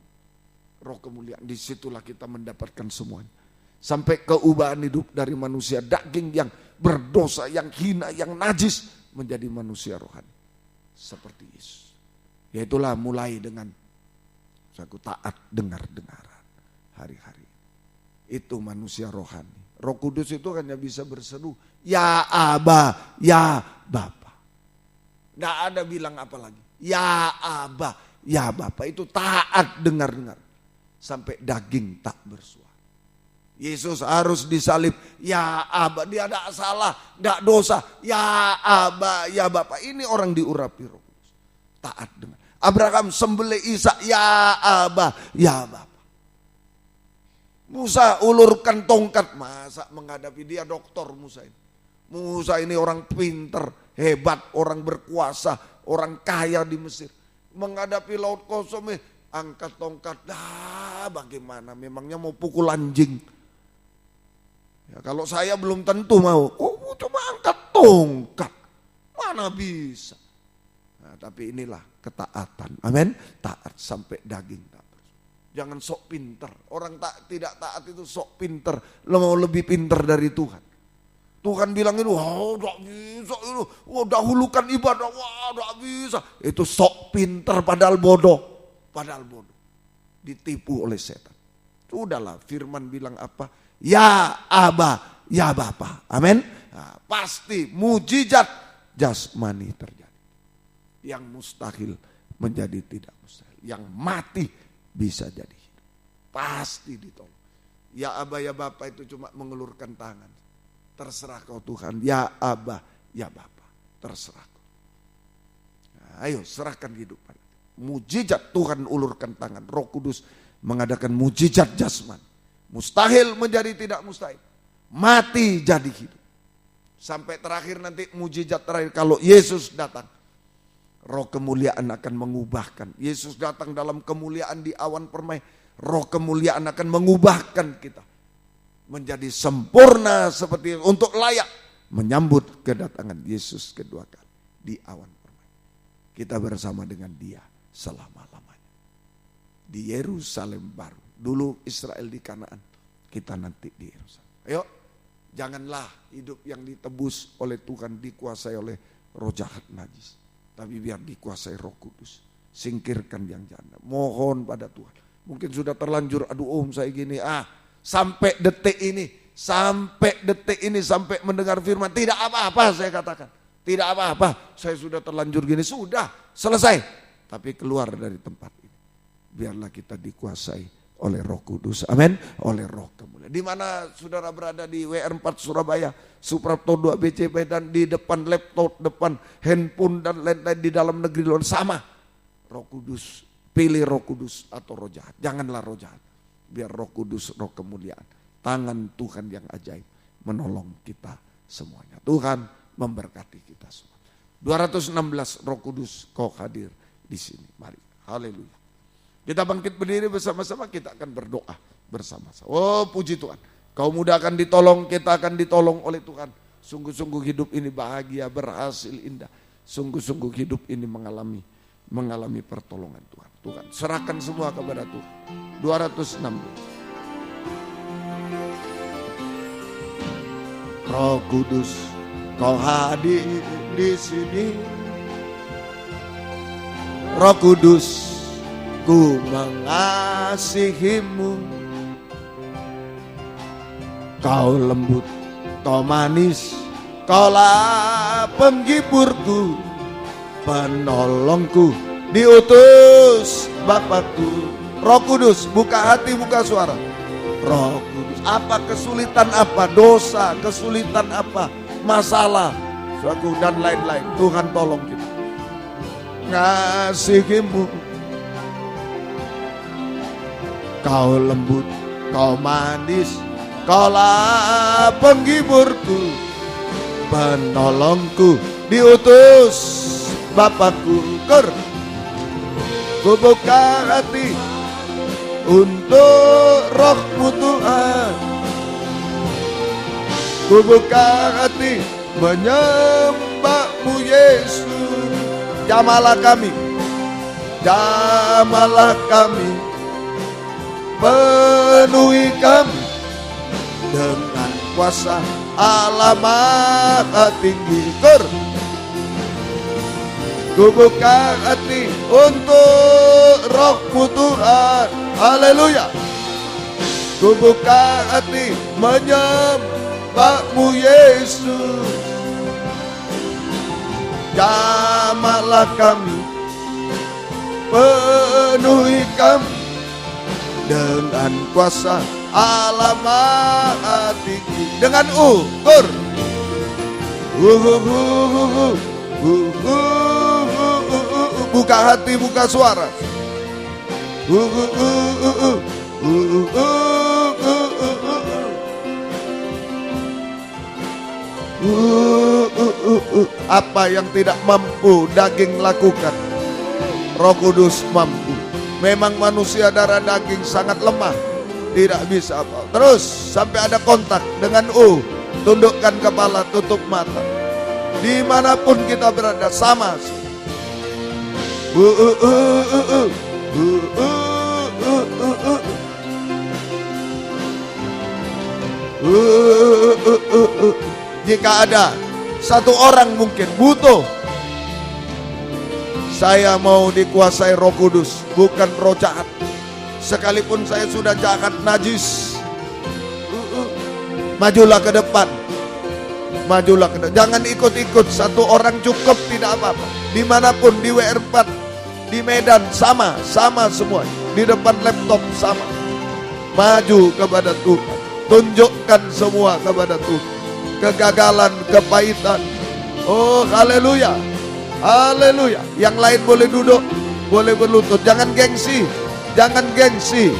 Roh kemuliaan, disitulah kita mendapatkan semuanya. Sampai keubahan hidup dari manusia daging yang berdosa, yang hina, yang najis menjadi manusia rohani seperti Yesus. Yaitulah mulai dengan aku taat dengar-dengaran hari-hari. Itu manusia rohani. Roh Kudus itu hanya bisa berseru, ya Aba, ya Bapa. Tidak ada bilang apa lagi. Ya Aba, ya Bapa, itu taat dengar-dengar. Sampai daging tak bersuara. Yesus harus disalib, ya Aba, dia tidak salah, tidak dosa, ya Aba, ya Bapa. Ini orang diurapi Roh Kudus. Taat dengar. Abraham sembelih Ishak, ya Aba, ya Bapa. Musa ulurkan tongkat, masa menghadapi dia doktor Musa ini. Musa ini orang pinter, hebat, orang berkuasa, orang kaya di Mesir. Menghadapi laut kosong, angkat tongkat, bagaimana, memangnya mau pukul anjing. Ya, kalau saya belum tentu mau, coba angkat tongkat, mana bisa. Nah, tapi inilah ketaatan, amin, taat sampai daging tak bersuara. Jangan sok pinter, orang tidak taat itu sok pinter, mau lebih pinter dari Tuhan. Tuhan bilang itu, tidak bisa itu, dahulukan ibadah, tidak bisa. Itu sok pinter padahal bodoh. Padahal bodoh, ditipu oleh setan. Sudahlah, firman bilang apa? Ya Aba, ya Bapa. Amin. Nah, pasti mujizat jasmani terjadi. Yang mustahil menjadi tidak mustahil. Yang mati bisa jadi hidup. Pasti ditolong. Ya Aba, ya Bapa itu cuma mengelurkan tangan. Terserah kau Tuhan. Ya Aba, ya Bapa. Terserah kau. Nah, ayo serahkan hidup pada. Mujizat Tuhan ulurkan tangan. Roh Kudus mengadakan mujizat jasmani. Mustahil menjadi tidak mustahil. Mati jadi hidup. Sampai terakhir nanti mujizat terakhir kalau Yesus datang. Roh kemuliaan akan mengubahkan. Yesus datang dalam kemuliaan di awan permai. Roh kemuliaan akan mengubahkan kita. Menjadi sempurna seperti untuk layak menyambut kedatangan Yesus kedua kali. Di awan permai. Kita bersama dengan dia selama-lamanya. Di Yerusalem baru. Dulu Israel di Kanaan. Kita nanti di Yerusalem. Ayo, janganlah hidup yang ditebus oleh Tuhan dikuasai oleh roh jahat najis. Tapi biar dikuasai Roh Kudus. Singkirkan yang janda. Mohon pada Tuhan. Mungkin sudah terlanjur, aduh saya gini. Sampai detik ini. Sampai mendengar firman. Tidak apa-apa saya katakan. Tidak apa-apa. Saya sudah terlanjur gini. Sudah, selesai. Tapi keluar dari tempat ini. Biarlah kita dikuasai oleh Roh Kudus. Amin. Oleh Roh kemuliaan. Di mana saudara berada di WR4 Surabaya, Suprapto 2 BCP dan di depan laptop, depan handphone dan lain-lain di dalam negeri luar sama. Roh Kudus, pilih Roh Kudus atau roh jahat. Janganlah roh jahat. Biar Roh Kudus, Roh kemuliaan. Tangan Tuhan yang ajaib menolong kita semuanya. Tuhan memberkati kita semua. 216 Roh Kudus kau hadir di sini. Mari. Haleluya. Kita bangkit berdiri bersama-sama, kita akan berdoa bersama-sama. Oh puji Tuhan, kaum muda akan ditolong, kita akan ditolong oleh Tuhan. Sungguh-sungguh hidup ini bahagia, berhasil, indah. Sungguh-sungguh hidup ini mengalami pertolongan Tuhan. Tuhan serahkan semua kepada Tuhan. 216. Roh Kudus Kau hadir di sini, Roh Kudus, ku mengasihimu. Kau lembut, kau manis, kaulah penghiburku, penolongku, diutus Bapakku. Roh Kudus, buka hati, buka suara. Roh Kudus, apa kesulitan, apa dosa, kesulitan apa, masalah, suatu dan lain-lain, Tuhan tolong kita. Ngasihimu, kau lembut, kau manis, kaulah penghiburku, penolongku, diutus Bapakku. Ku buka hati untuk Roh-Mu Tuhan. Ku buka hati menyembah-Mu Yesus. Jamalah kami, jamalah kami, penuhi kami dengan kuasa Allah Maha Tinggi. Ku buka hati untuk Roh-Mu Tuhan. Haleluya. Ku buka hati menyembah-Mu Yesus. Jamalah kami, penuhi kami dengan kuasa Allah Maha Tinggi. Dengan ukur, buka hati, buka suara. Apa yang tidak mampu daging lakukan, Roh Kudus mampu. Memang manusia darah daging sangat lemah, tidak bisa apa. Terus sampai ada kontak dengan tundukkan kepala, tutup mata. Dimanapun kita berada sama. Jika ada satu orang mungkin butuh, saya mau dikuasai Roh Kudus, bukan roh jahat. Sekalipun saya sudah jahat, najis, majulah ke depan. Majulah ke depan. Jangan ikut-ikut, satu orang cukup, tidak apa-apa. Dimanapun, di WR4, di Medan, sama semua. Di depan laptop, sama. Maju kepada Tuhan. Tunjukkan semua kepada Tuhan. Kegagalan, kepahitan. Oh, haleluya. Haleluya. Yang lain boleh duduk, boleh berlutut. Jangan gengsi. Jangan gengsi.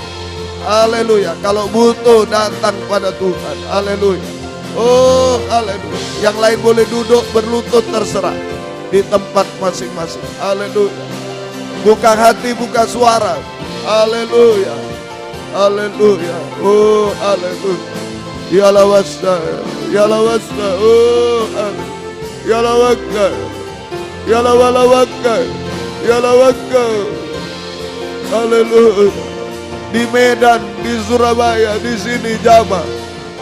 Haleluya. Kalau butuh, datang pada Tuhan. Haleluya. Oh, haleluya. Yang lain boleh duduk, berlutut, terserah. Di tempat masing-masing. Haleluya. Buka hati, buka suara. Haleluya. Haleluya. Oh, haleluya. Ya lawasta, ya lawasta. Oh, ya lawaka, ya lawalawaka, ya lawaka. Haleluya. Di Medan, di Surabaya, di sini jamaah.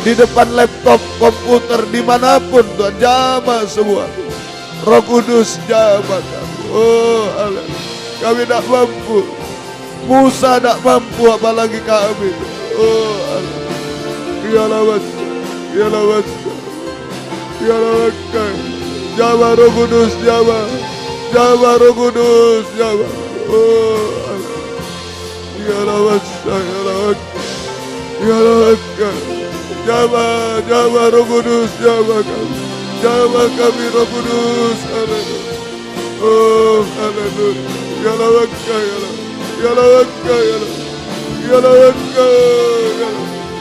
Di depan laptop, komputer, dimanapun Tuhan, jamaah semua. Roh Kudus jamaah kami. Oh, haleluya. Kami tidak mampu. Musa tidak mampu, apalagi kami. Oh, haleluya. Ya lawat, ya lawat, ya lawat. Jamaah Roh Kudus, jamaah. Jamaah Roh Kudus, jamaah. Oh, ya lawat, ya lawat, ya lawat. Jamaah Roh Kudus, jamaah kami. Jamaah kami Roh Kudus. Haleluya. Oh, haleluya. Ya lawat, ya lawat, ya lawat, ya lawat, ya lawat, ya lawat.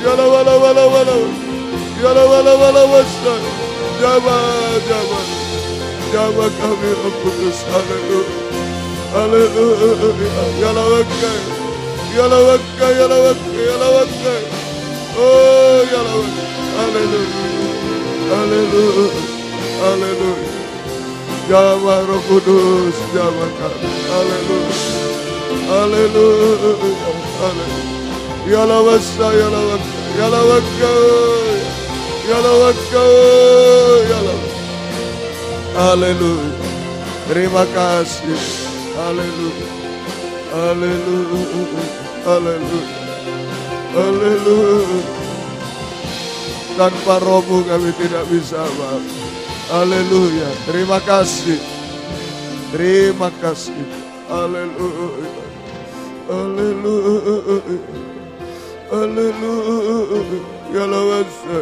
Ya la wala wala wala, ya la wala wala wala. Jamaah kami Roh Kudus. Haleluya. Haleluya. Ya la waka, ya la waka, ya la waka, ya la waka. Oh, ya la waka. Haleluya. Haleluya. Haleluya. Jamaah Roh Kudus, jamaah kami. Haleluya. Haleluya. Haleluya. Ya la wasa, ya la waka, ya la waka, ya la waka, ya la waka. Haleluya. Terima kasih. Haleluya. Haleluya. Haleluya. Haleluya. Tanpa Roh-Mu kami tidak bisa, Bapa. Haleluya. Terima kasih. Terima kasih. Haleluya. Haleluya. Haleluya. Ya lawasa.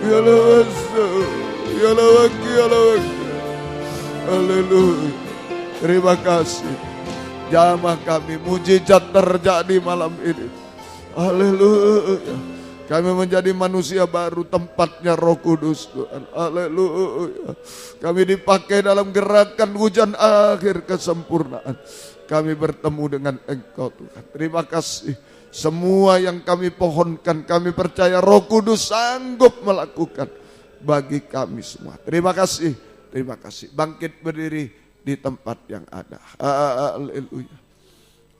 Ya lawasa. Ya lawaki. Ya lawaki. Haleluya. Terima kasih. Jamah kami, mujizat terjadi malam ini. Haleluya. Kami menjadi manusia baru, tempatnya Roh Kudus, Tuhan. Haleluya. Kami dipakai dalam gerakan hujan akhir kesempurnaan. Kami bertemu dengan Engkau, Tuhan. Terima kasih. Semua yang kami pohonkan, kami percaya Roh Kudus sanggup melakukan bagi kami semua. Terima kasih. Terima kasih. Bangkit berdiri di tempat yang ada. Haleluya.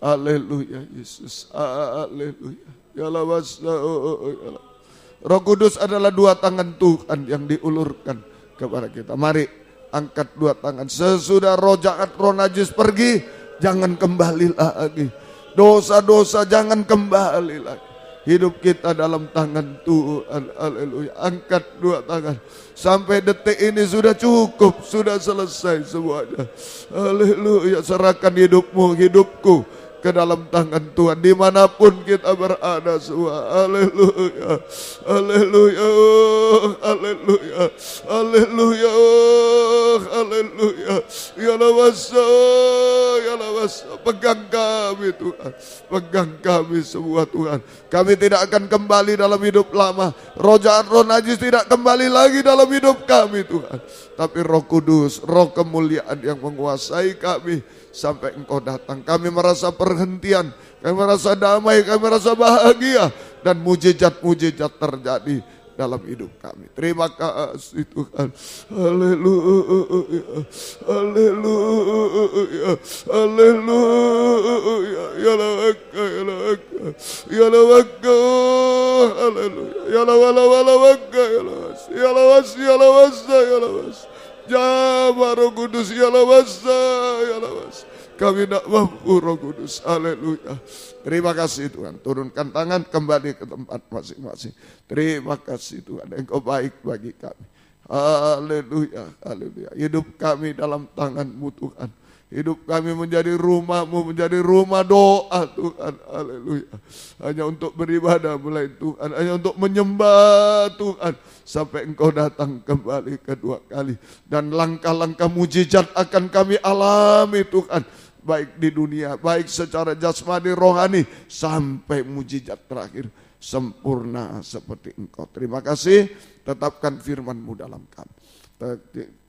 Haleluya Yesus. Haleluya. Roh Kudus adalah dua tangan Tuhan yang diulurkan kepada kita. Mari angkat dua tangan. Sesudah roh jahat, roh najis pergi, jangan kembali lagi. Dosa-dosa jangan kembali lagi. Hidup kita dalam tangan Tuhan. Haleluya. Angkat dua tangan. Sampai detik ini sudah cukup, sudah selesai semuanya. Haleluya. Serahkan hidupmu, hidupku ke dalam tangan Tuhan dimanapun kita berada semua. Haleluya. Haleluya. Haleluya. Haleluya. Haleluya. Ya lawasa. Ya lawasa. Pegang kami Tuhan. Pegang kami semua Tuhan. Kami tidak akan kembali dalam hidup lama. Roh jahat, roh najis tidak kembali lagi dalam hidup kami Tuhan. Tapi Roh Kudus, Roh kemuliaan yang menguasai kami sampai Engkau datang. Kami merasa perhentian, kami merasa damai, kami merasa bahagia. Dan mujizat-mujizat terjadi dalam hidup kami. Terima kasih Tuhan. Haleluya. Haleluya. Haleluya. Ya lawaka, ya lawaka. Ya lawaka. Haleluya. Ya lawaka, ya lawas. Ya lawas, ya lawas, ya lawas. Jama Roh Kudus, ya lawasa, ya lawas. Kami tidak mampu Roh Kudus. Haleluya. Terima kasih Tuhan. Turunkan tangan kembali ke tempat masing-masing. Terima kasih Tuhan. Engkau baik bagi kami. Haleluya. Haleluya. Hidup kami dalam tangan-Mu Tuhan. Hidup kami menjadi rumah-Mu, menjadi rumah doa Tuhan. Haleluya. Hanya untuk beribadah mulai Tuhan. Hanya untuk menyembah Tuhan. Sampai Engkau datang kembali kedua kali. Dan langkah-langkah mujizat akan kami alami Tuhan. Baik di dunia, baik secara jasmani, rohani. Sampai mujizat terakhir. Sempurna seperti Engkau. Terima kasih. Tetapkan firman-Mu dalam kami.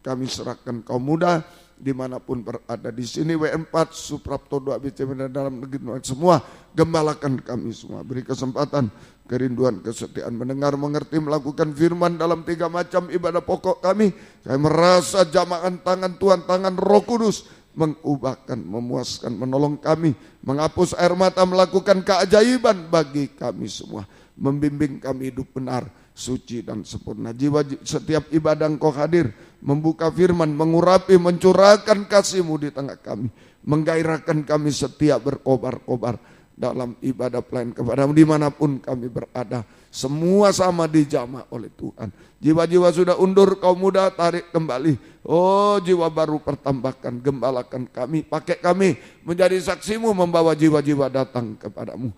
Kami serahkan kaum muda dimanapun berada di sini, W4, Suprapto 2 BC dalam negeri semua, gembalakan kami semua. Beri kesempatan, kerinduan, kesetiaan, mendengar, mengerti, melakukan firman dalam 3 macam ibadah pokok kami. Kami merasa jamahan tangan Tuhan, tangan Roh Kudus mengubahkan, memuaskan, menolong kami, menghapus air mata, melakukan keajaiban bagi kami semua, membimbing kami hidup benar, suci dan sempurna. Jiwa setiap ibadah Engkau hadir, membuka firman, mengurapi, mencurahkan kasih-Mu di tengah kami, menggairahkan kami setia berkobar-kobar dalam ibadah pelayan kepada-Mu dimanapun kami berada. Semua sama dijamah oleh Tuhan. Jiwa-jiwa sudah undur, kaum muda tarik kembali. Oh, jiwa baru pertambahkan, gembalakan kami, pakai kami menjadi saksi-Mu, membawa jiwa-jiwa datang kepada-Mu.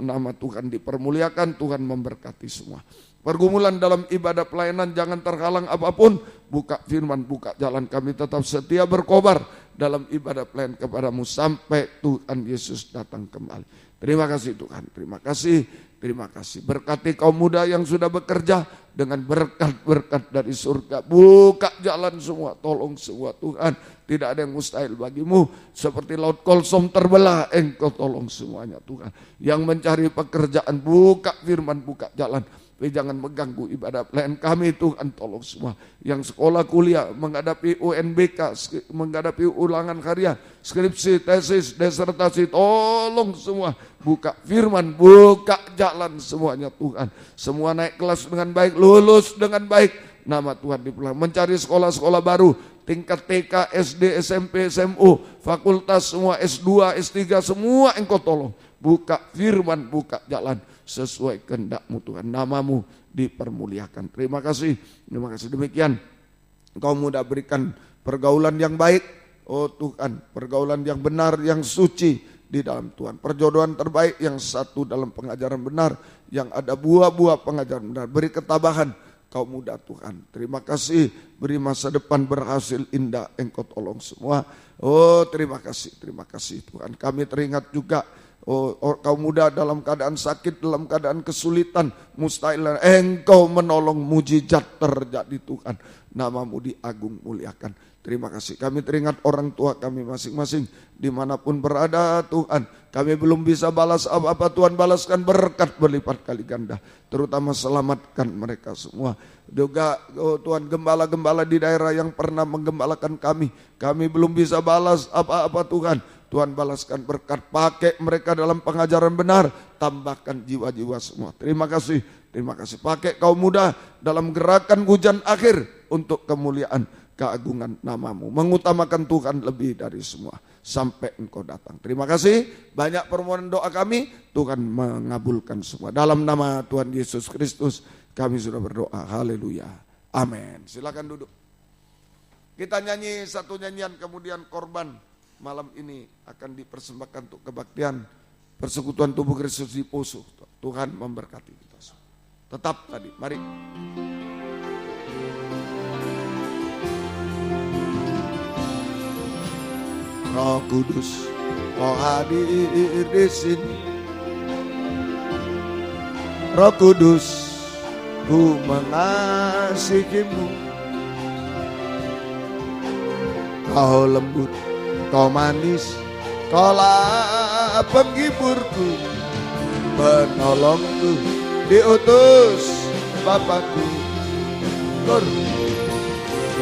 Nama Tuhan dipermuliakan, Tuhan memberkati semua. Pergumulan dalam ibadah pelayanan jangan terhalang apapun. Buka firman, buka jalan, kami tetap setia berkobar dalam ibadah pelayanan kepada-Mu sampai Tuhan Yesus datang kembali. Terima kasih Tuhan, terima kasih, terima kasih. Berkati kaum muda yang sudah bekerja dengan berkat-berkat dari surga. Buka jalan semua, tolong semua Tuhan. Tidak ada yang mustahil bagi-Mu. Seperti laut Kolsom terbelah, Engkau tolong semuanya Tuhan. Yang mencari pekerjaan, buka firman, buka jalan. Tapi jangan mengganggu ibadah pelayan kami Tuhan, tolong semua. Yang sekolah kuliah, menghadapi UNBK, menghadapi ulangan karya, skripsi, tesis, disertasi, tolong semua. Buka firman, buka jalan semuanya Tuhan. Semua naik kelas dengan baik, lulus dengan baik. Nama Tuhan dipermuliakan. Mencari sekolah-sekolah baru, tingkat TK, SD, SMP, SMU, fakultas semua, S2, S3, semua Engkau tolong. Buka firman, buka jalan sesuai kehendak-Mu Tuhan. Nama-Mu dipermuliakan. Terima kasih demikian. Engkau mudah berikan pergaulan yang baik, oh Tuhan, pergaulan yang benar, yang suci di dalam Tuhan. Perjodohan terbaik yang satu dalam pengajaran benar, yang ada buah-buah pengajaran benar. Beri ketabahan, Kau mudah Tuhan. Terima kasih, beri masa depan berhasil indah, Engkau tolong semua. Oh terima kasih Tuhan. Kami teringat juga, oh Kau muda dalam keadaan sakit, dalam keadaan kesulitan, mustahil Engkau menolong, mujizat terjadi Tuhan. Nama-Mu diagung muliakan. Terima kasih. Kami teringat orang tua kami masing-masing dimanapun berada Tuhan. Kami belum bisa balas apa-apa, Tuhan balaskan berkat berlipat kali ganda. Terutama selamatkan mereka semua. Juga oh Tuhan, gembala-gembala di daerah yang pernah menggembalakan kami. Kami belum bisa balas apa-apa Tuhan. Tuhan balaskan berkat, pakai mereka dalam pengajaran benar, tambahkan jiwa-jiwa semua. Terima kasih. Pakai kaum muda dalam gerakan hujan akhir untuk kemuliaan keagungan nama-Mu. Mengutamakan Tuhan lebih dari semua sampai Engkau datang. Terima kasih. Banyak permohonan doa kami, Tuhan mengabulkan semua. Dalam nama Tuhan Yesus Kristus kami sudah berdoa. Haleluya. Amin. Silakan duduk. Kita nyanyi satu nyanyian, kemudian korban malam ini akan dipersembahkan untuk kebaktian persekutuan tubuh Kristus di Poso. Tuhan memberkati kita semua. Tetap tadi, mari. Roh Kudus, Kau hadir di sini. Roh Kudus, ku mengasihi-Mu. Kau lembut, Kau manis, Kaulah penghiburku, penolongku, diutus Bapakku.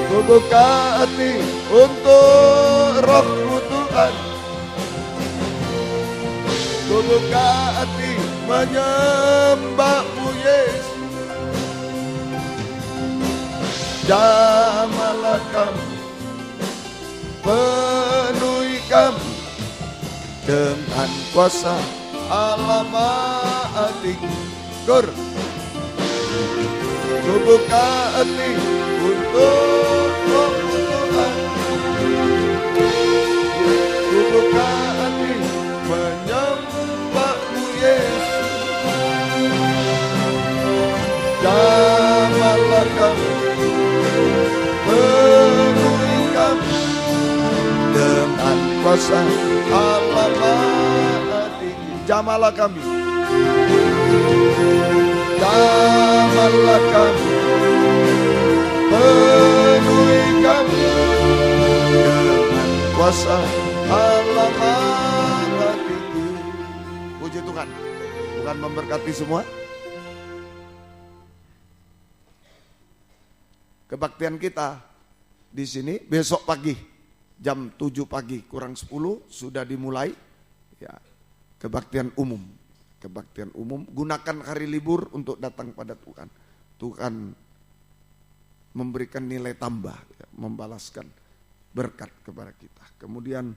Ku buka hati untuk Roh-Mu Tuhan. Ku buka hati menyembah-Mu Yesus. Jamahlah Kami, penuhi kami dengan kuasa Allah Maha Tinggi. Ku buka hati untuk Roh-Mu Tuhan. Ku buka hati menyembah-Mu Yesus. Jamahlah kami, penuhi kami dengan kuasa Allah Maha Tinggi. Jamahlah kami, jamahlah kami, penuhi kami dengan kuasa Allah Maha Tinggi. Puji Tuhan. Tuhan memberkati semua. Kebaktian kita di sini besok pagi jam 7 pagi kurang 10 sudah dimulai ya, kebaktian umum. Kebaktian umum, gunakan hari libur untuk datang pada Tuhan. Tuhan memberikan nilai tambah, ya, membalaskan berkat kepada kita. Kemudian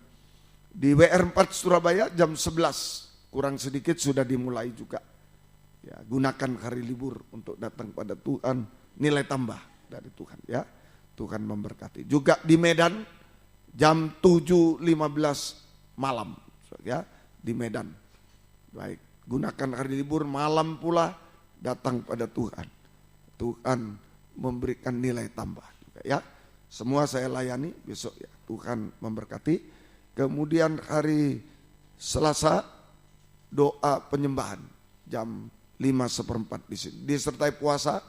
di WR4 Surabaya jam 11 kurang sedikit sudah dimulai juga. Ya, gunakan hari libur untuk datang pada Tuhan, nilai tambah dari Tuhan ya. Tuhan memberkati. Juga di Medan jam 7.15 malam ya, di Medan. Baik, gunakan hari libur malam pula datang pada Tuhan. Tuhan memberikan nilai tambah juga ya. Semua saya layani besok ya. Tuhan memberkati. Kemudian hari Selasa doa penyembahan jam 5:15 di sini. Disertai puasa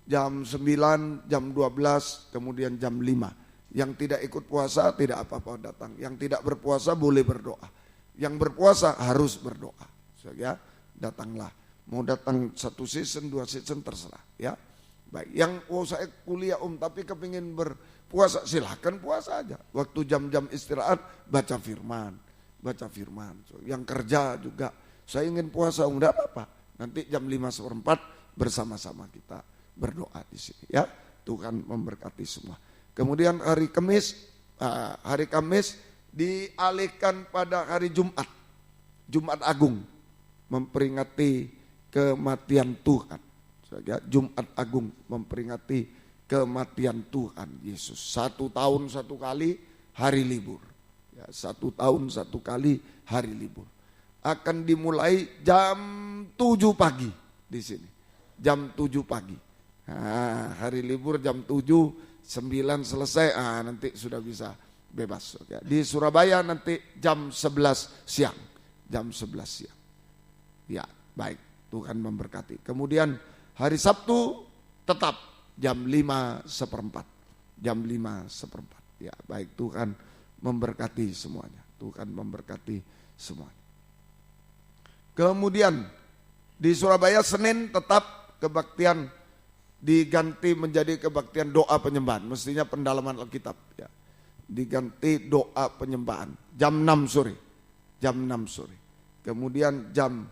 jam 9, jam 12, kemudian jam 5. Yang tidak ikut puasa tidak apa-apa datang. Yang tidak berpuasa boleh berdoa. Yang berpuasa harus berdoa. Ya, datanglah. Mau datang 1 season, 2 season terserah ya. Baik, yang saya kuliah tapi kepingin berpuasa silahkan puasa aja. Waktu jam-jam istirahat baca firman. Yang kerja juga saya ingin puasa enggak apa-apa. Nanti jam 5:15 bersama-sama kita berdoa di sini ya. Tuhan memberkati semua. Kemudian hari Kamis dialihkan pada hari Jumat. Jumat Agung, memperingati kematian Tuhan. Jumat Agung memperingati kematian Tuhan Yesus. 1 tahun 1 kali hari libur. 1 tahun 1 kali hari libur. Akan dimulai jam 7 pagi di sini. Jam 7 pagi. Nah, hari libur jam 7, 9 selesai, nanti sudah bisa bebas. Di Surabaya nanti jam 11 siang. Jam 11 siang. Ya, baik. Tuhan memberkati. Kemudian hari Sabtu tetap jam 5:15. Jam 5:15. Ya, baik, Tuhan memberkati semuanya. Tuhan memberkati semuanya. Kemudian di Surabaya Senin tetap kebaktian diganti menjadi kebaktian doa penyembahan. Mestinya pendalaman Alkitab, ya. Diganti doa penyembahan jam 6 sore. Jam 6 sore. Kemudian jam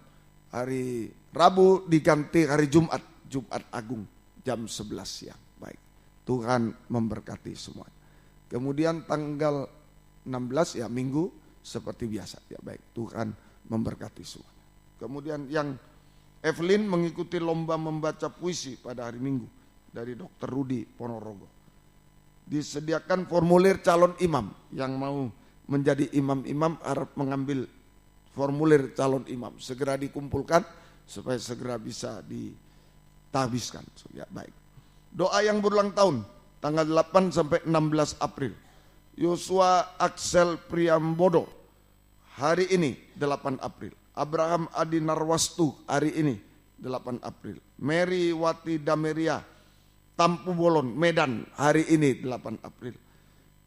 hari Rabu diganti hari Jumat, Jumat Agung jam 11 siang. Baik. Tuhan memberkati semuanya. Kemudian tanggal 16 ya Minggu seperti biasa. Ya baik, Tuhan memberkati semuanya. Kemudian yang Evelyn mengikuti lomba membaca puisi pada hari Minggu dari Dr. Rudi Ponorogo. Disediakan formulir calon imam yang mau menjadi imam-imam harus mengambil formulir calon imam. Segera dikumpulkan supaya segera bisa ditahbiskan. Ya, baik. Doa yang berulang tahun tanggal 8 sampai 16 April. Yosua Axel Priambodo hari ini 8 April. Abraham Adi Narwastu hari ini 8 April. Mary Wati Dameria Tampu Bolon Medan hari ini 8 April.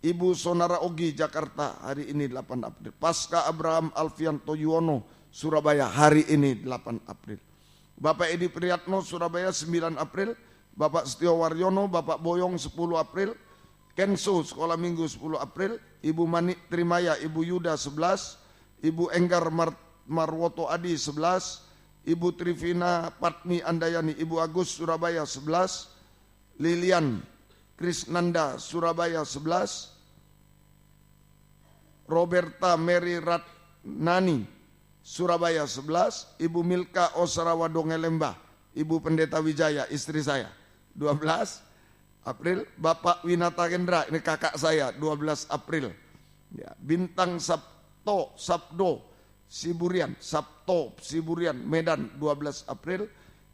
Ibu Sonara Ogi Jakarta hari ini 8 April. Pasca Abraham Alfianto Yuwono Surabaya hari ini 8 April. Bapak Edi Priyatno Surabaya 9 April. Bapak Setio Waryono, Bapak Boyong 10 April. Kenso Sekolah Minggu 10 April. Ibu Manik Trimaya, Ibu Yuda 11. Ibu Enggar Marwoto Adi 11, Ibu Trivina Patmi Andayani, Ibu Agus Surabaya 11, Lilian Krisnanda Surabaya 11, Roberta Mary Ratnani Surabaya 11, Ibu Milka Osarawa Dongelemba, Ibu Pendeta Wijaya istri saya 12 April, Bapak Winata Kendra ini kakak saya 12 April. Ya, Bintang Sabdo Siburian, Sabto Siburian Medan 12 April,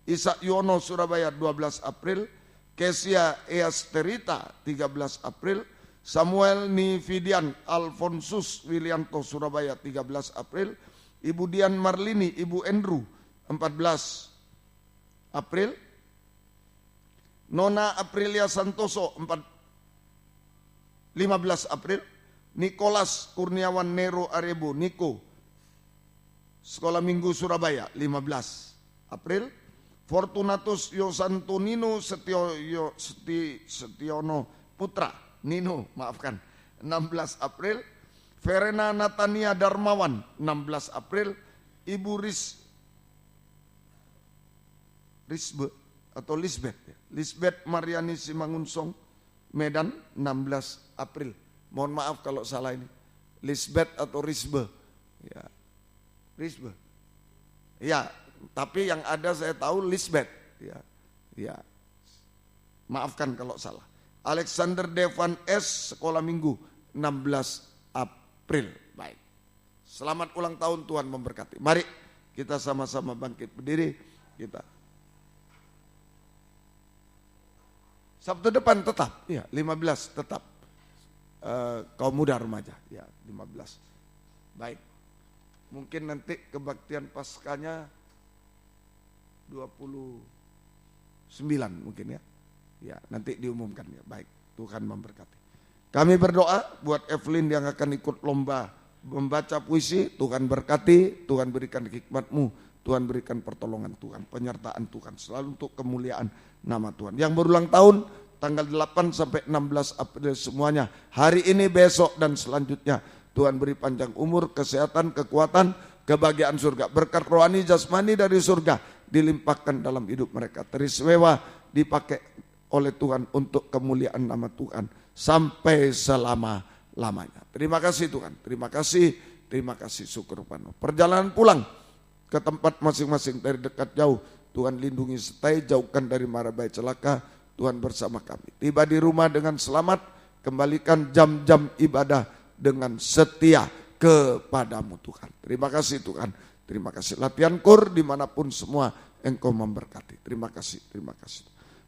Ishak Yono Surabaya 12 April, Kesia Easterita 13 April, Samuel Nividian Alfonsus Wilianto Surabaya 13 April, Ibu Dian Marlini, Ibu Andrew 14 April, Nona Aprilia Santoso 15 April, Nicholas Kurniawan Nero Arebo Niko Sekolah Minggu Surabaya 15 April, Fortunatus Yosantonino Setiono Putra Nino 16 April, Verena Natania Darmawan 16 April, Ibu Lisbeth Mariani Simangunsong Medan 16 April. Mohon maaf kalau salah ini. Lisbeth atau Risbe. Ya. Risbe. Ya, tapi yang ada saya tahu Lisbeth. Ya. Ya. Maafkan kalau salah. Alexander Devan S Sekolah Minggu 16 April. Baik. Selamat ulang tahun, Tuhan memberkati. Mari kita sama-sama bangkit berdiri. Kita Sabtu depan tetap, ya 15 tetap kaum muda remaja, ya 15. Baik. Mungkin nanti kebaktian Paskanya 29 mungkin ya. Ya, nanti diumumkan ya. Baik, Tuhan memberkati. Kami berdoa buat Evelyn yang akan ikut lomba membaca puisi. Tuhan berkati, Tuhan berikan hikmat-Mu, Tuhan berikan pertolongan Tuhan, penyertaan Tuhan selalu untuk kemuliaan nama Tuhan. Yang berulang tahun tanggal 8 sampai 16 April semuanya, hari ini, besok dan selanjutnya. Tuhan beri panjang umur, kesehatan, kekuatan, kebahagiaan surga. Berkat rohani jasmani dari surga dilimpahkan dalam hidup mereka. Teriswewa dipakai oleh Tuhan untuk kemuliaan nama Tuhan sampai selama-lamanya. Terima kasih Tuhan, terima kasih, syukur penuh. Perjalanan pulang ke tempat masing-masing dari dekat jauh, Tuhan lindungi sertai, jauhkan dari mara bahaya celaka, Tuhan bersama kami. Tiba di rumah dengan selamat, kembalikan jam-jam ibadah dengan setia kepadamu Tuhan. Terima kasih Tuhan, terima kasih. Latihan kur dimanapun semua Engkau memberkati. Terima kasih.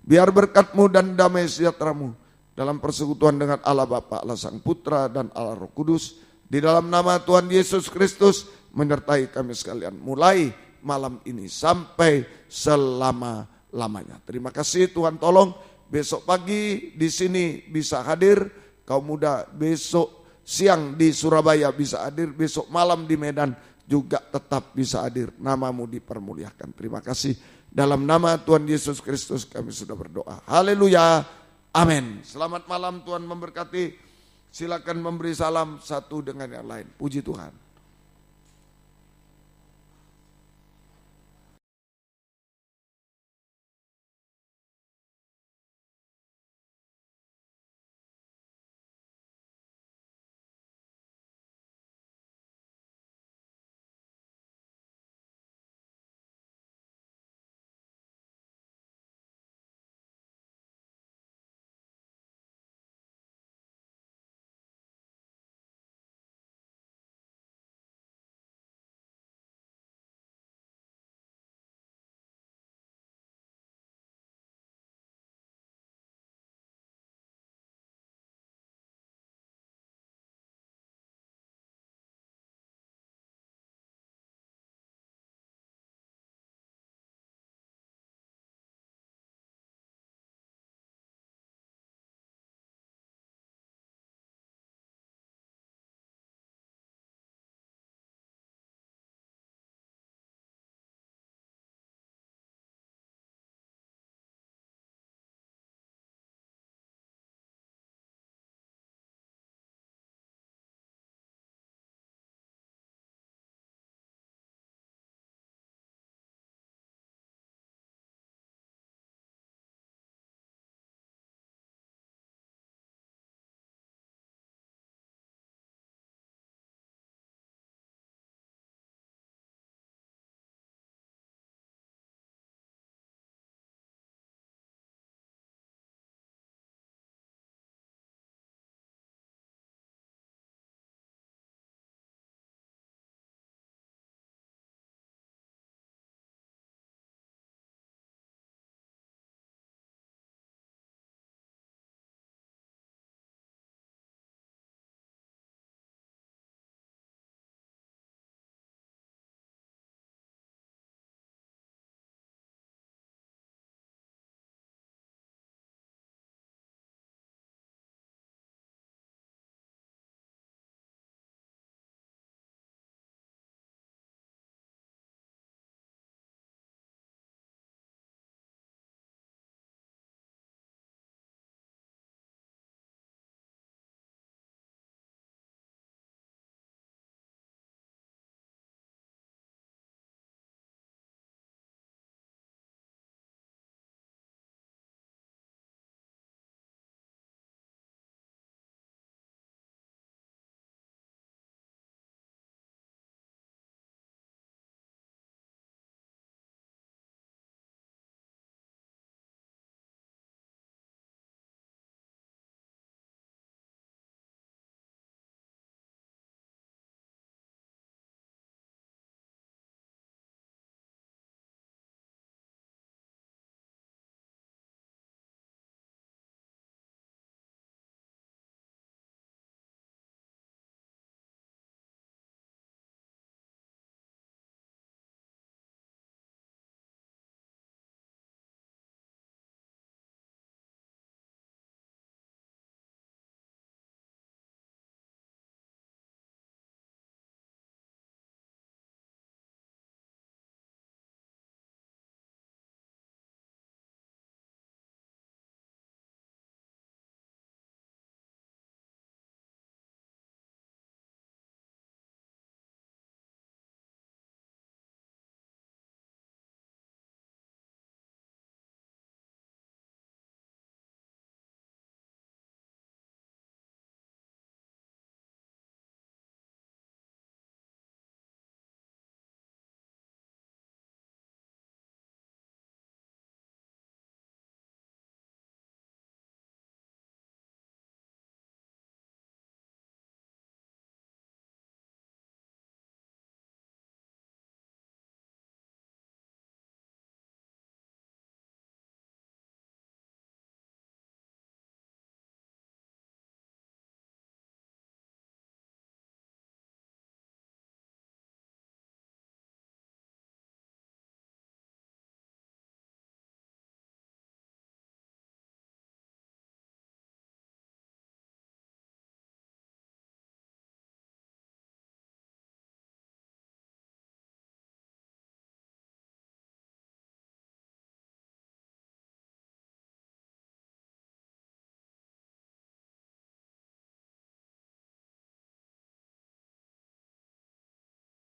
Biar berkat-Mu dan damai sejahtera-Mu dalam persekutuan dengan Allah Bapa, Allah Sang Putra dan Allah Roh Kudus, di dalam nama Tuhan Yesus Kristus menyertai kami sekalian mulai malam ini sampai selama-lamanya. Terima kasih Tuhan, tolong besok pagi di sini bisa hadir, kaum muda besok siang di Surabaya bisa hadir, besok malam di Medan juga tetap bisa hadir. Nama-Mu dipermuliakan. Terima kasih. Dalam nama Tuhan Yesus Kristus kami sudah berdoa. Haleluya. Amin. Selamat malam, Tuhan memberkati. Silakan memberi salam satu dengan yang lain. Puji Tuhan.